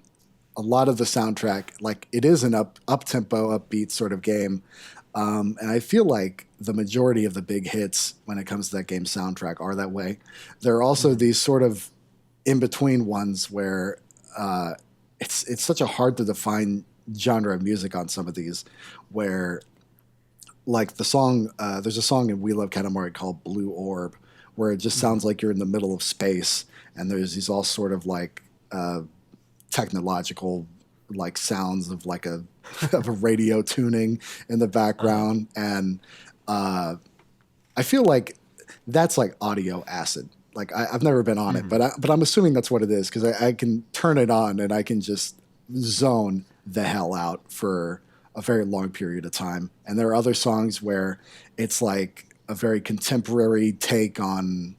a lot of the soundtrack, like it is an up tempo, upbeat sort of game, and I feel like the majority of the big hits when it comes to that game soundtrack are that way. There are also these sort of in between ones where it's such a hard to define genre of music on some of these, where like the song, there's a song in We Love Katamari called Blue Orb, where it just sounds like you're in the middle of space, and there's these all sort of like technological like sounds of like a of a radio tuning in the background, and I feel like that's like audio acid. Like I've never been on it, but I'm assuming that's what it is because I can turn it on and I can just zone the hell out for a very long period of time. And there are other songs where it's like a very contemporary take on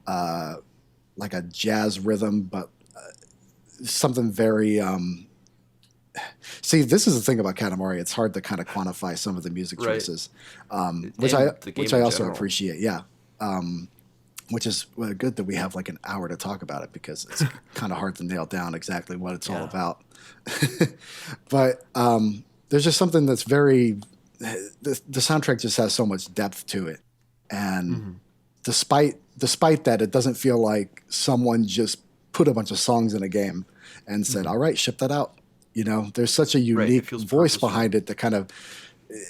like a jazz rhythm, but something very. See, this is the thing about Katamari. It's hard to kind of quantify some of the music Right. choices, And which the game in I also general. appreciate. Yeah, which is good that we have like an hour to talk about it because it's kind of hard to nail down exactly what it's all Yeah. about. But there's just something that's very. The soundtrack just has so much depth to it, and despite that, it doesn't feel like someone just put a bunch of songs in a game and said, "All right, ship that out." You know, there's such a unique feels voice purposeful. behind it that kind of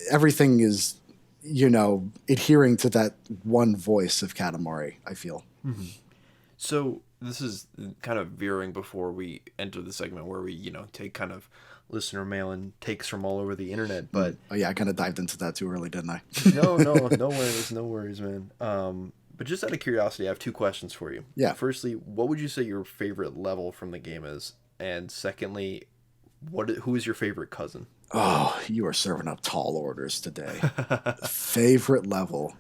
everything is, adhering to that one voice of Katamari, I feel. So this is kind of veering before we enter the segment where we, take kind of listener mail and takes from all over the internet. But Oh yeah, I kind of dived into that too early, didn't I? no worries, man. But just out of curiosity, I have two questions for you. Yeah. Firstly, what would you say your favorite level from the game is? And secondly, Who is your favorite cousin? Oh, you are serving up tall orders today. Favorite level.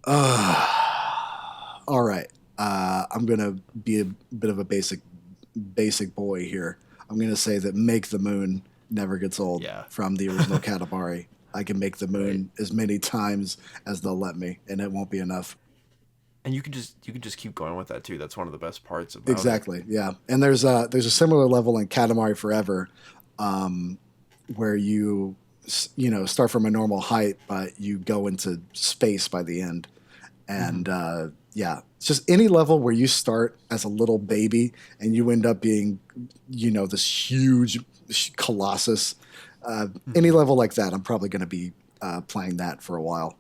All right. I'm gonna be a bit of a basic boy here. I'm gonna say that Make the Moon never gets old Yeah, from the original Katamari. I can make the right. moon as many times as they'll let me, and it won't be enough. And you can just keep going with that too. That's one of the best parts about it. Exactly. Yeah. And there's a similar level in Katamari Forever, um, where start from a normal height, but you go into space by the end. Hmm. And yeah, it's just any level where you start as a little baby and you end up being, this huge colossus. Any Hmm. level like that, I'm probably going to be playing that for a while.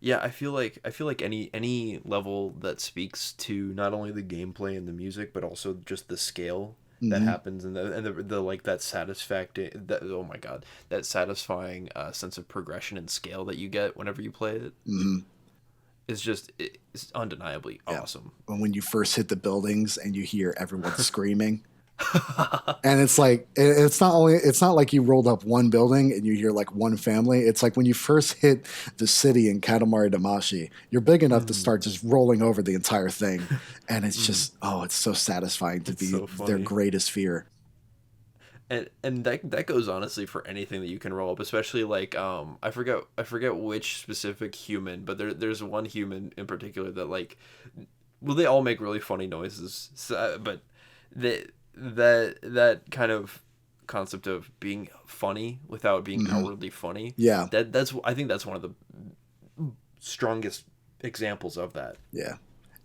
Yeah, I feel like any level that speaks to not only the gameplay and the music, but also just the scale that Hmm. happens and the like that satisfactory that oh my god, that satisfying sense of progression and scale that you get whenever you play it Hmm. is just it's undeniably Yeah. awesome. And when you first hit the buildings and you hear everyone screaming, and it's like it's not like you rolled up one building and you hear like one family. It's like when you first hit the city in Katamari Damacy, you're big enough to Hmm. start just rolling over the entire thing, and it's Hmm. just it's so satisfying to It's be so their funny. greatest fear. And that goes honestly for anything that you can roll up, especially like I forget which specific human, but there's one human in particular that like well they all make really funny noises, but that kind of concept of being funny without being Hmm. outwardly funny, Yeah, that's I think that's one of the strongest examples of that. yeah,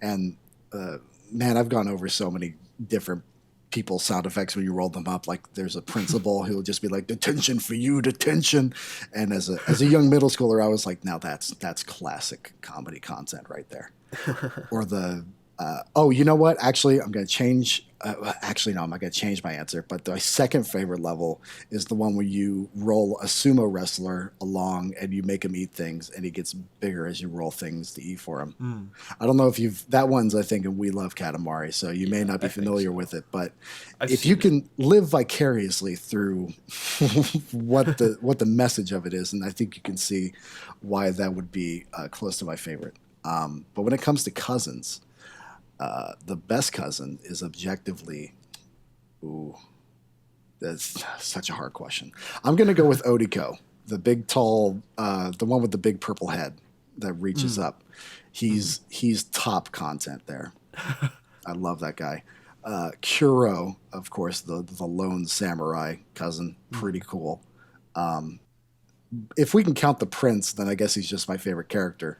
and uh, man, I've gone over so many different people's sound effects when you roll them up. Like there's a principal who'll just be like "detention for you, detention," and as a young middle schooler, I was like, now that's classic comedy content right there. Or the oh, you know what? Actually, I'm going to change. Actually, no, I'm not going to change my answer. But my second favorite level is the one where you roll a sumo wrestler along and you make him eat things, and he gets bigger as you roll things to eat for him. Mm, I don't know if you've that one's I think in We Love Katamari, so you may yeah, not be I think familiar so. with it, but I've if you seen it. can live vicariously through what the message of it is, and I think you can see why that would be close to my favorite. But when it comes to cousins, the best cousin is objectively, ooh, that's such a hard question. I'm going to go with Odiko, the big, tall, the one with the big purple head that reaches Mm, up. mm. He's top content there. I love that guy. Kuro, of course, the lone samurai cousin, pretty Mm. cool. Um, if we can count the prince, then I guess he's just my favorite character.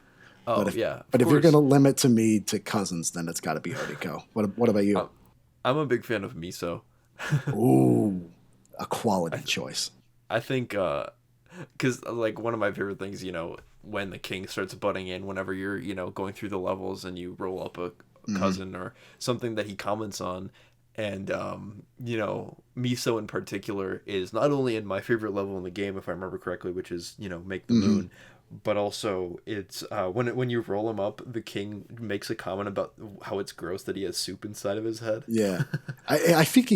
But Oh if yeah, of but if you're going course. to limit to me to cousins, then it's got to be Odiko. What about you? I'm, I'm a big fan of miso. Ooh, a I quality th- choice. I think because like one of my favorite things, you know, when the king starts butting in, whenever you're going through the levels and you roll up a Hmm. cousin or something that he comments on, and miso in particular is not only in my favorite level in the game, if I remember correctly, which is make the Hmm. moon. But also, it's when you roll him up, the king makes a comment about how it's gross that he has soup inside of his head. Yeah, I think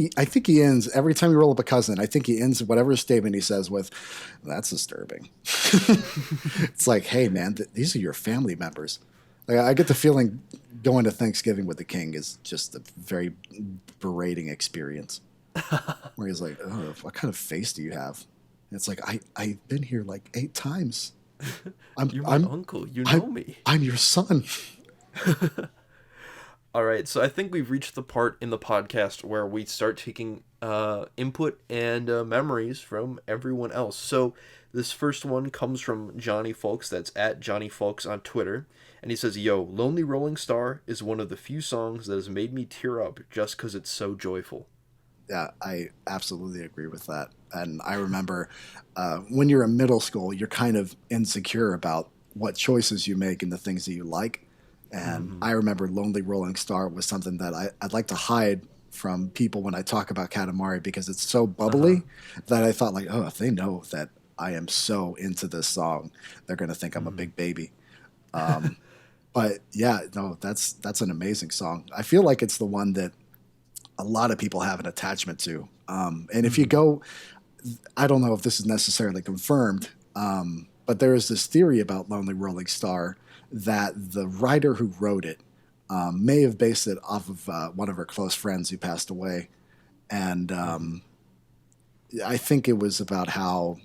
he ends every time you roll up a cousin. I think he ends whatever statement he says with, "That's disturbing." It's like, hey man, these are your family members. Like, I get the feeling going to Thanksgiving with the king is just a very berating experience. Where he's like, "Oh, what kind of face do you have?" And it's like, I've been here like 8 times. I'm You're my I'm uncle. You I'm know me. I'm your son. All right, so I think we've reached the part in the podcast where we start taking input and memories from everyone else. So this first one comes from Johnny Folks. That's at Johnny Folks on Twitter. And he says, Yo, Lonely Rolling Star is one of the few songs that has made me tear up just because it's so joyful. Yeah, I absolutely agree with that. And I remember when you're in middle school, you're kind of insecure about what choices you make and the things that you like. And Mm-hmm. I remember Lonely Rolling Star was something that I'd like to hide from people when I talk about Katamari because it's so Uh-huh. bubbly that I thought like, oh, if they know that I am so into this song, they're gonna think I'm a Mm-hmm. big baby. But yeah, no, that's an amazing song. I feel like it's the one that a lot of people have an attachment to. And if you go, I don't know if this is necessarily confirmed, but there is this theory about Lonely Rolling Star that the writer who wrote it may have based it off of one of her close friends who passed away. And I think it was about how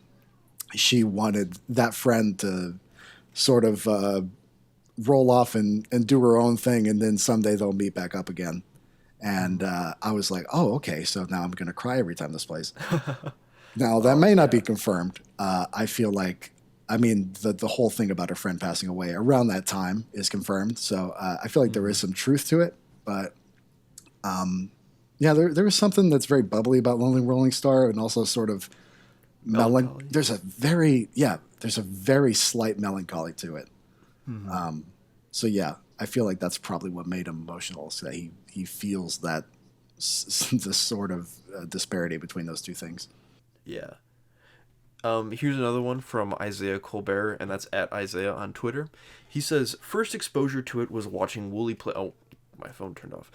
she wanted that friend to sort of roll off and do her own thing, and then someday they'll meet back up again. And I was like, oh, okay, so now I'm going to cry every time this plays. Now, that may not be confirmed. I feel like, I mean, the whole thing about her friend passing away around that time is confirmed. So I feel like there is some truth to it. But yeah, there was something that's very bubbly about Lonely Rolling Star, and also sort of Melancholy. there's a very slight melancholy to it. So yeah, I feel like that's probably what made him emotional. So he feels that this sort of disparity between those two things. Yeah. Here's another one from Isaiah Colbert, and that's at Isaiah on Twitter. He says, first exposure to it was watching Wooly play... Oh, my phone turned off.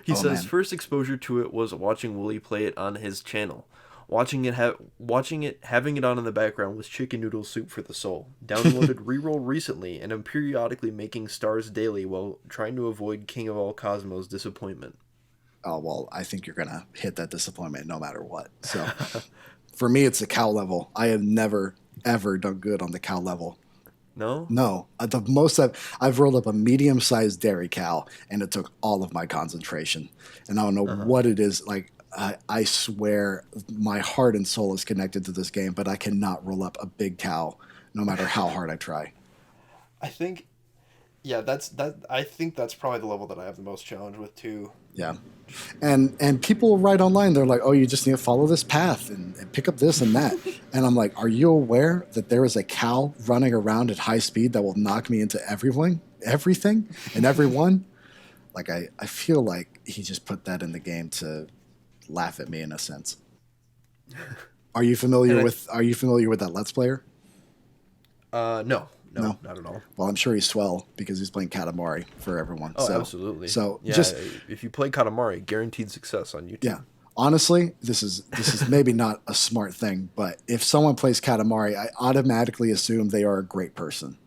He says, man. first exposure to it was watching Wooly play it on his channel. Having it on in the background was chicken noodle soup for the soul. Downloaded Reroll recently, and am periodically making stars daily while trying to avoid King of All Cosmos disappointment. Oh, well, I think you're going to hit that disappointment no matter what. So for me, it's the cow level. I have never, ever done good on the cow level. No? No. The most I've rolled up a medium-sized dairy cow, and it took all of my concentration. And I don't know what it is. Like, I swear my heart and soul is connected to this game, but I cannot roll up a big cow no matter how hard I try. I think... Yeah, I think that's probably the level that I have the most challenge with, too. Yeah. And people write online, they're like, oh, you just need to follow this path and pick up this and that. And I'm like, are you aware that there is a cow running around at high speed that will knock me into everything and everyone? Like, I feel like he just put that in the game to laugh at me in a sense. Are you familiar with that Let's Player? No, No? not at all. Well, I'm sure he's swell because he's playing Katamari for everyone. Oh, so, absolutely. So yeah, just if you play Katamari, guaranteed success on YouTube. yeah. Honestly, this is maybe not a smart thing, but if someone plays Katamari, I automatically assume they are a great person.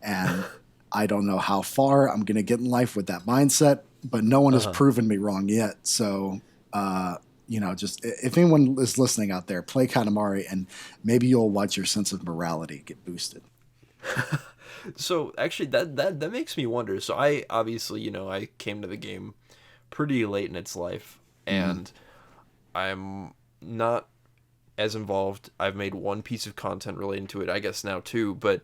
And I don't know how far I'm going to get in life with that mindset, but no one has proven me wrong yet. So, just if anyone is listening out there, play Katamari, and maybe you'll watch your sense of morality get boosted. So actually, that makes me wonder. So I obviously, I came to the game pretty late in its life, and I'm not as involved. I've made one piece of content relating to it, I guess now too. But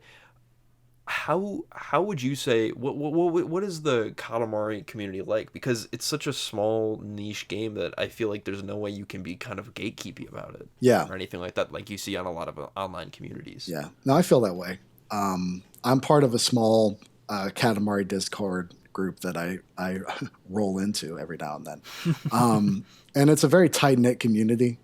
how would you say what is the Katamari community like? Because it's such a small niche game that I feel like there's no way you can be kind of gatekeepy about it, Yeah. or anything like that, like you see on a lot of online communities. Yeah. No, I feel that way. I'm part of a small Katamari Discord group that I roll into every now and then. And it's a very tight-knit community,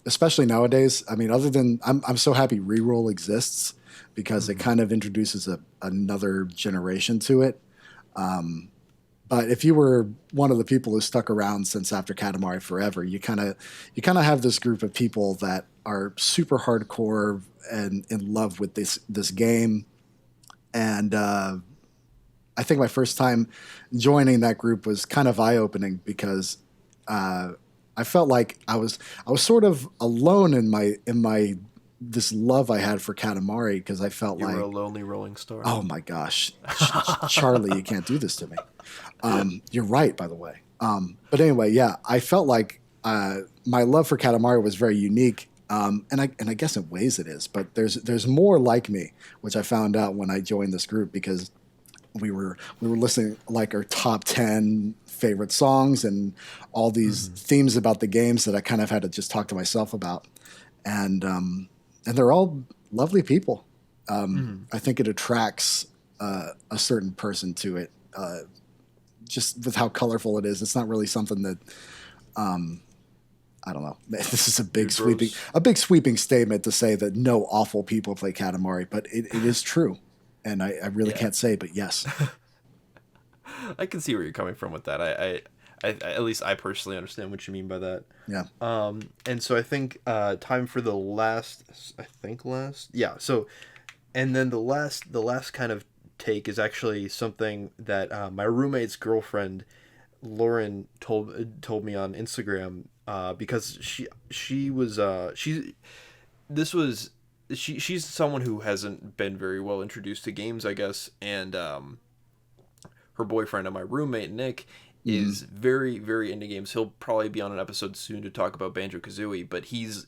especially nowadays. I mean, other than I'm so happy Reroll exists because it kind of introduces another generation to it. But if you were one of the people who stuck around since after Katamari Forever, you kind of have this group of people that are super hardcore and in love with this game. And I think my first time joining that group was kind of eye-opening because I felt like I was sort of alone in my this love I had for Katamari, because I felt You like were a lonely rolling star. oh my gosh, Charlie, you can't do this to me. You're right, by the way. But anyway, yeah, I felt like my love for Katamari was very unique. And I guess in ways it is, but there's more like me, which I found out when I joined this group, because we were listening like our top 10 favorite songs and all these themes about the games that I kind of had to just talk to myself about. And they're all lovely people. I think it attracts a certain person to it, just with how colorful it is. It's not really something that I don't know. This is a big sweeping statement to say that no awful people play Katamari, but it is true, and I really can't say, but yes. I can see where you're coming from with that. at least I personally understand what you mean by that. Yeah. And so I think time for the last, I think last, yeah. So, and then the last kind of take is actually something that my roommate's girlfriend, Lauren, told me on Instagram, because she was she this was she's someone who hasn't been very well introduced to games, I guess, and her boyfriend and my roommate Nick Mhm. is very very into games. He'll probably be on an episode soon to talk about Banjo Kazooie, but he's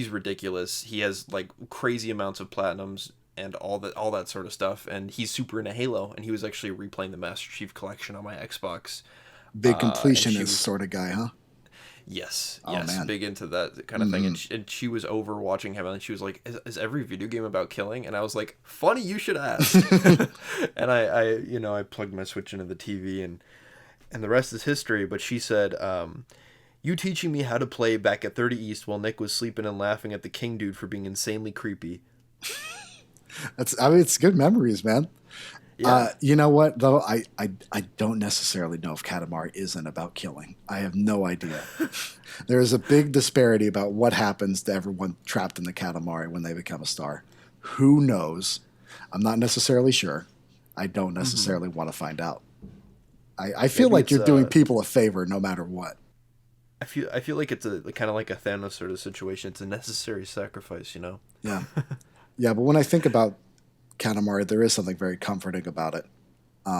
ridiculous. He has like crazy amounts of platinums and all that sort of stuff, and he's super into Halo. And he was actually replaying the Master Chief Collection on my Xbox. Big And she completionist was sort of guy, huh? Oh yes, man. big into that kind of thing. Hmm. And she was over watching him, and she was like, is every video game about killing? And I was like, funny you should ask. And I plugged my Switch into the TV, and the rest is history. But she said, you teaching me how to play back at 30 East while Nick was sleeping and laughing at the King dude for being insanely creepy. I mean, it's good memories, man. Yeah. You know what though? I don't necessarily know if Katamari isn't about killing. I have no idea. There is a big disparity about what happens to everyone trapped in the Katamari when they become a star. Who knows? I'm not necessarily sure. I don't Hmm. necessarily want to find out. I feel Maybe like it's you're doing people a favor no matter what. I feel like it's a kind of like a Thanos sort of situation. It's a necessary sacrifice, you know. Yeah. Yeah, but when I think about Katamari, there is something very comforting about it.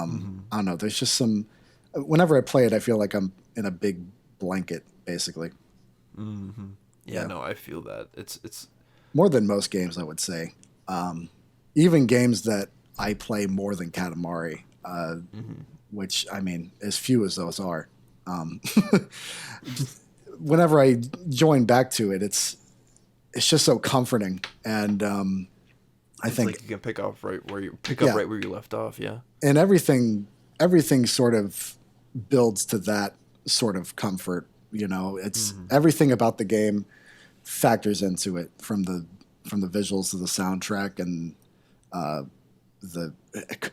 Hmm. I don't know. There's just some. Whenever I play it, I feel like I'm in a big blanket, basically. Hmm. Yeah, Yeah, no, I feel that. It's more than most games, I would say. Even games that I play more than Katamari, hmm which I mean, as few as those are. Um, Whenever I join back to it, it's just so comforting, and I it's think like you can pick up yeah, right where you left off, yeah. and everything sort of builds to that sort of comfort. You know, it's Hmm. everything about the game factors into it, from the visuals to the soundtrack and the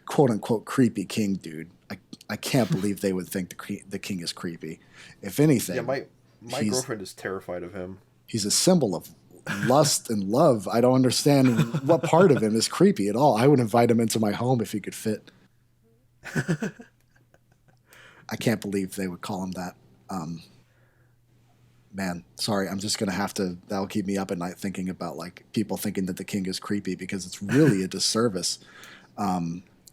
quote unquote creepy king dude. I can't believe they would think the king is creepy. If Yeah, anything, my he's girlfriend is terrified of him. he's a symbol of lust and love. I don't understand what part of him is creepy at all. I would invite him into my home if he could fit. I can't believe they would call him that. Um, Man, sorry, I'm just gonna have to. That'll keep me up at night thinking about like people thinking that the king is creepy because it's really a disservice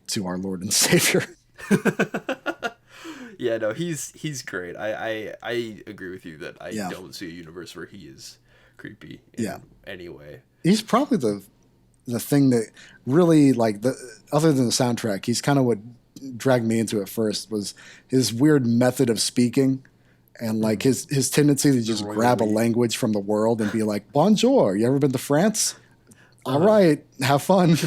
to our Lord and Savior. Yeah, no, he's great. I agree with you that I Yeah, don't see a universe where he is creepy yeah. in any way. He's probably the thing that really like the other than the soundtrack. He's kind of what dragged me into it first was his weird method of speaking and like Hmm. his tendency to The just royal grab a we. language from the world and be like, "Bonjour, you ever been to France? All Uh-huh. right, have fun."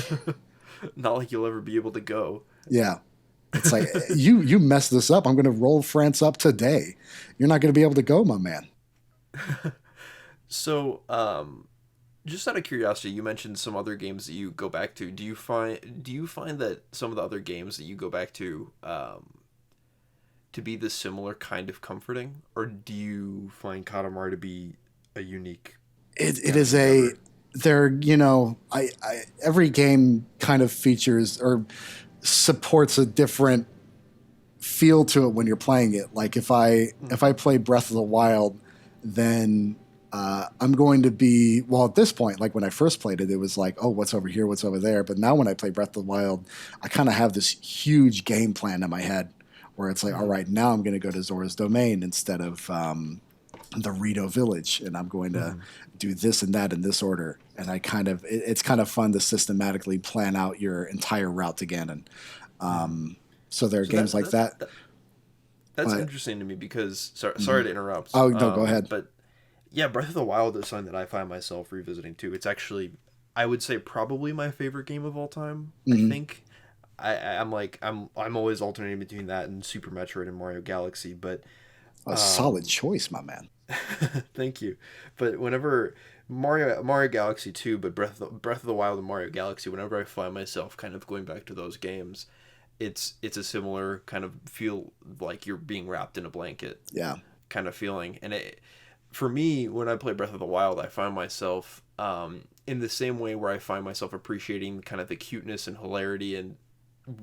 Not like you'll ever be able to go. Yeah. It's like you messed this up. I'm going to roll France up today. You're not going to be able to go, my man. So, just out of curiosity, you mentioned some other games that you go back to. Do you find that some of the other games that you go back to be the similar kind of comforting, or do you find Katamari to be a unique It kind of is a endeavor? there. You know, I every game kind of features or supports a different feel to it when you're playing it. Like if I Hmm. play Breath of the Wild, then I'm going to be well at this point. Like when I first played it, it was like, oh, what's over here, what's over there. But now when I play Breath of the Wild, I kind of have this huge game plan in my head where it's like, all Hmm. right, now I'm going to go to Zora's Domain instead of the Rito Village, and I'm going to Hmm. do this and that in this order. And it's kind of fun to systematically plan out your entire route to Ganon. Hmm. So there are So games like that. that's But interesting to me because sorry mhm. to interrupt. Oh no, go ahead. But yeah, Breath of the Wild is something that I find myself revisiting too. It's actually, I would say, probably my favorite game of all time. I Hmm. think I'm always alternating between that and Super Metroid and Mario Galaxy. But A solid um, choice, my man. thank you. But whenever Mario Galaxy 2, but Breath of the Wild and Mario Galaxy, whenever I find myself kind of going back to those games, it's a similar kind of feel, like you're being wrapped in a blanket Yeah. kind of feeling. And for me, when I play Breath of the Wild, I find myself in the same way where I find myself appreciating kind of the cuteness and hilarity and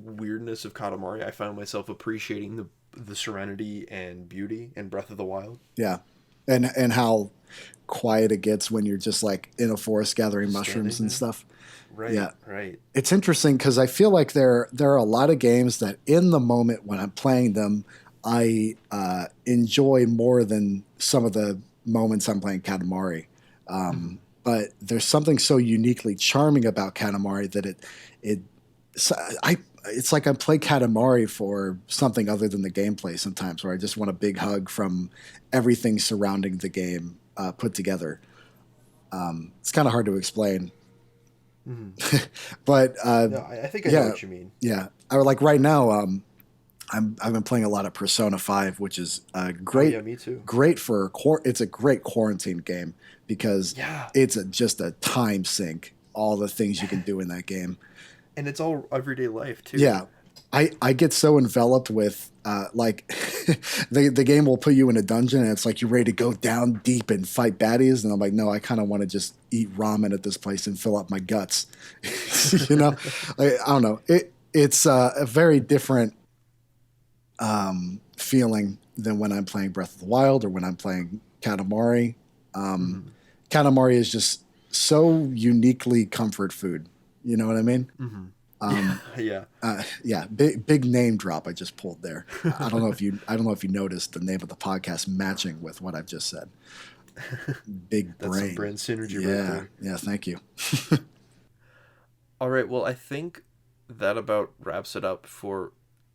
weirdness of Katamari. I find myself appreciating the serenity and beauty in Breath of the Wild. Yeah. And how quiet it gets when you're just like in a forest gathering mushrooms and stuff. Right. Yeah. Right. It's interesting because I feel like there are a lot of games that in the moment when I'm playing them, I enjoy more than some of the moments I'm playing Katamari. But there's something so uniquely charming about Katamari that it's like I play Katamari for something other than the gameplay sometimes, where I just want a big hug from everything surrounding the game put together. It's kind of hard to explain. But No, I think I know what you mean. Yeah, I would like right now. I've been playing a lot of Persona 5, which is great. Oh, yeah, me too. Great for it's a great quarantine game because it's just a time sink. All the things you can do in that game, and it's all everyday life too. Yeah, I get so enveloped with like the game will put you in a dungeon and it's like you're ready to go down deep and fight baddies, and I'm like, no, I kind of want to just eat ramen at this place and fill up my guts. You know, I don't know. It's a very different feeling than when I'm playing Breath of the Wild or when I'm playing Katamari. Katamari is just so uniquely comfort food. You know what I mean? Yeah. Big name drop I just pulled there. I don't know if you noticed the name of the podcast matching with what I've just said. Big brain. That's some brand synergy right there. Yeah. Thank you. All right. Well, I think that about wraps it up for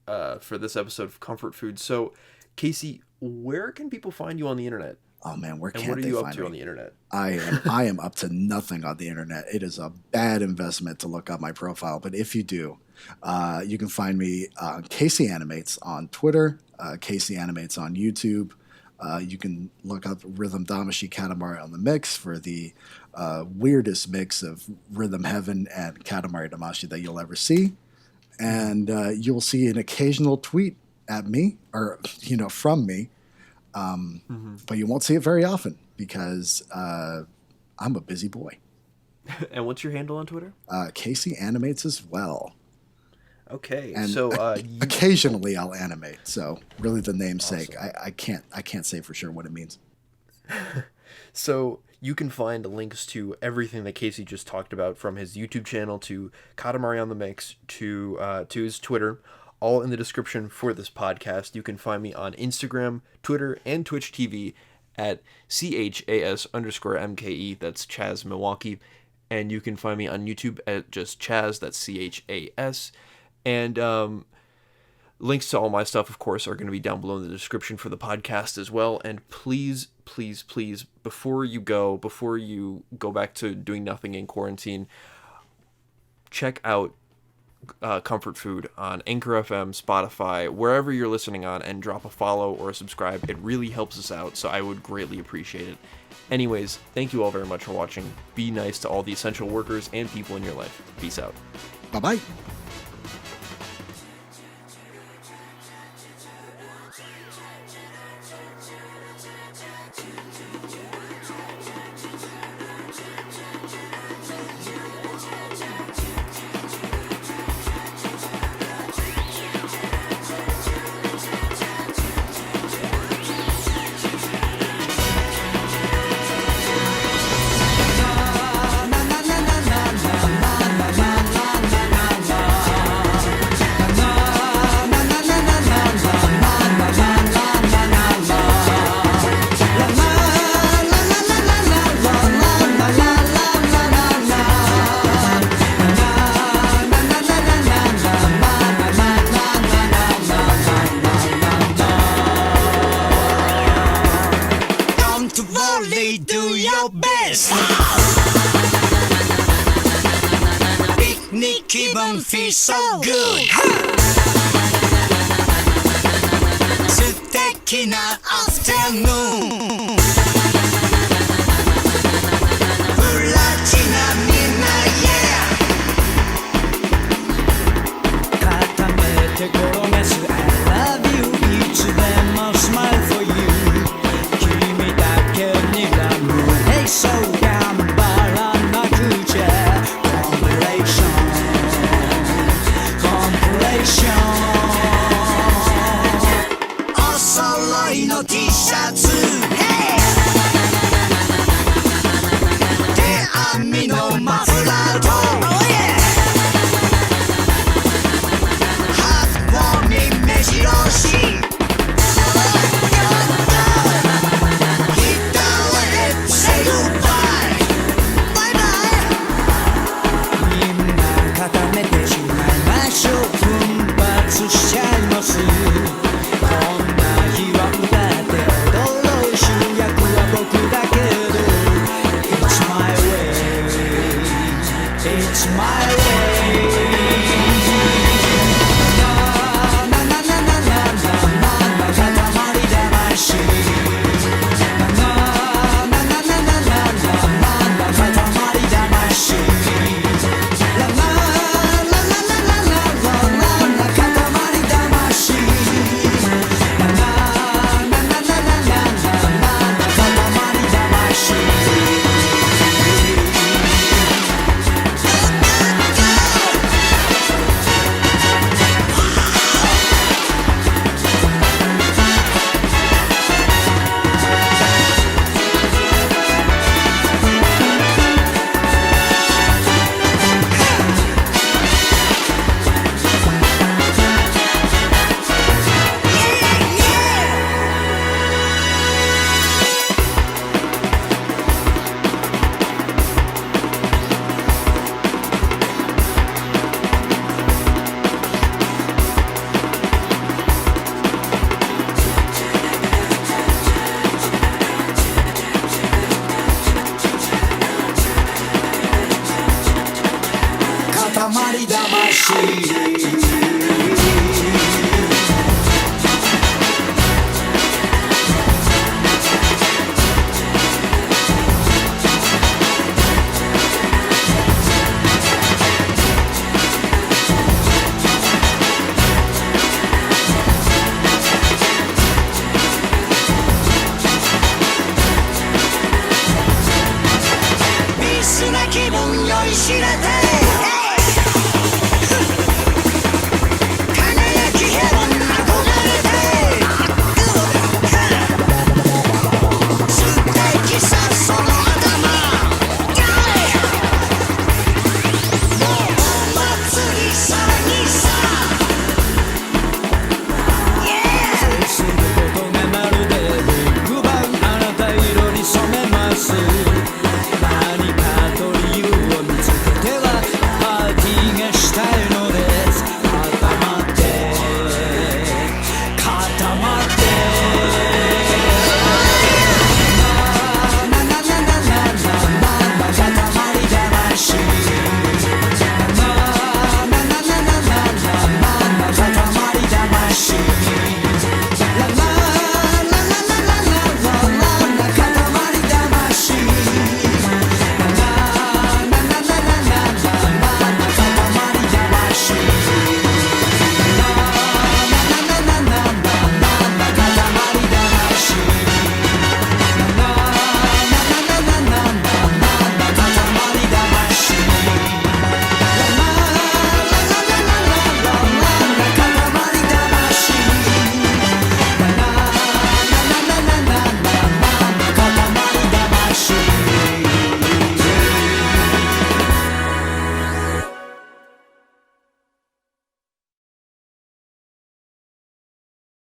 this episode of Comfort Food. So, Casey, where can people find you on the internet? Oh man, where and can't what are they you find up to me? on the internet? I am up to nothing on the internet. It is a bad investment to look up my profile, but if you do, you can find me Casey Animates on Twitter, Casey Animates on YouTube. You can look up Rhythm Damashi Katamari on the Mix for the weirdest mix of Rhythm Heaven and Katamari Damashi that you'll ever see. And you'll see an occasional tweet at me or, from me. But you won't see it very often because I'm a busy boy. And what's your handle on Twitter? Casey Animates as well. Okay, And so occasionally I'll animate. So really, the namesake, awesome. I can't say for sure what it means. So you can find links to everything that Casey just talked about, from his YouTube channel to Katamari on the Mix to his Twitter, all in the description for this podcast. You can find me on Instagram, Twitter, and Twitch TV at CHAS_MKE. That's Chaz Milwaukee. And you can find me on YouTube at just Chaz. That's CHAS. And links to all my stuff, of course, are going to be down below in the description for the podcast as well. And please, please, please, before you go back to doing nothing in quarantine, check out Comfort Food on Anchor FM, Spotify, wherever you're listening on, and drop a follow or a subscribe. It really helps us out, so I would greatly appreciate it. Anyways, thank you all very much for watching. Be nice to all the essential workers and people in your life. Peace out. Bye-bye. Do your best. Picnic 기분 feel so good. 素敵な afternoon. プラチナみんな yeah. 固めててこ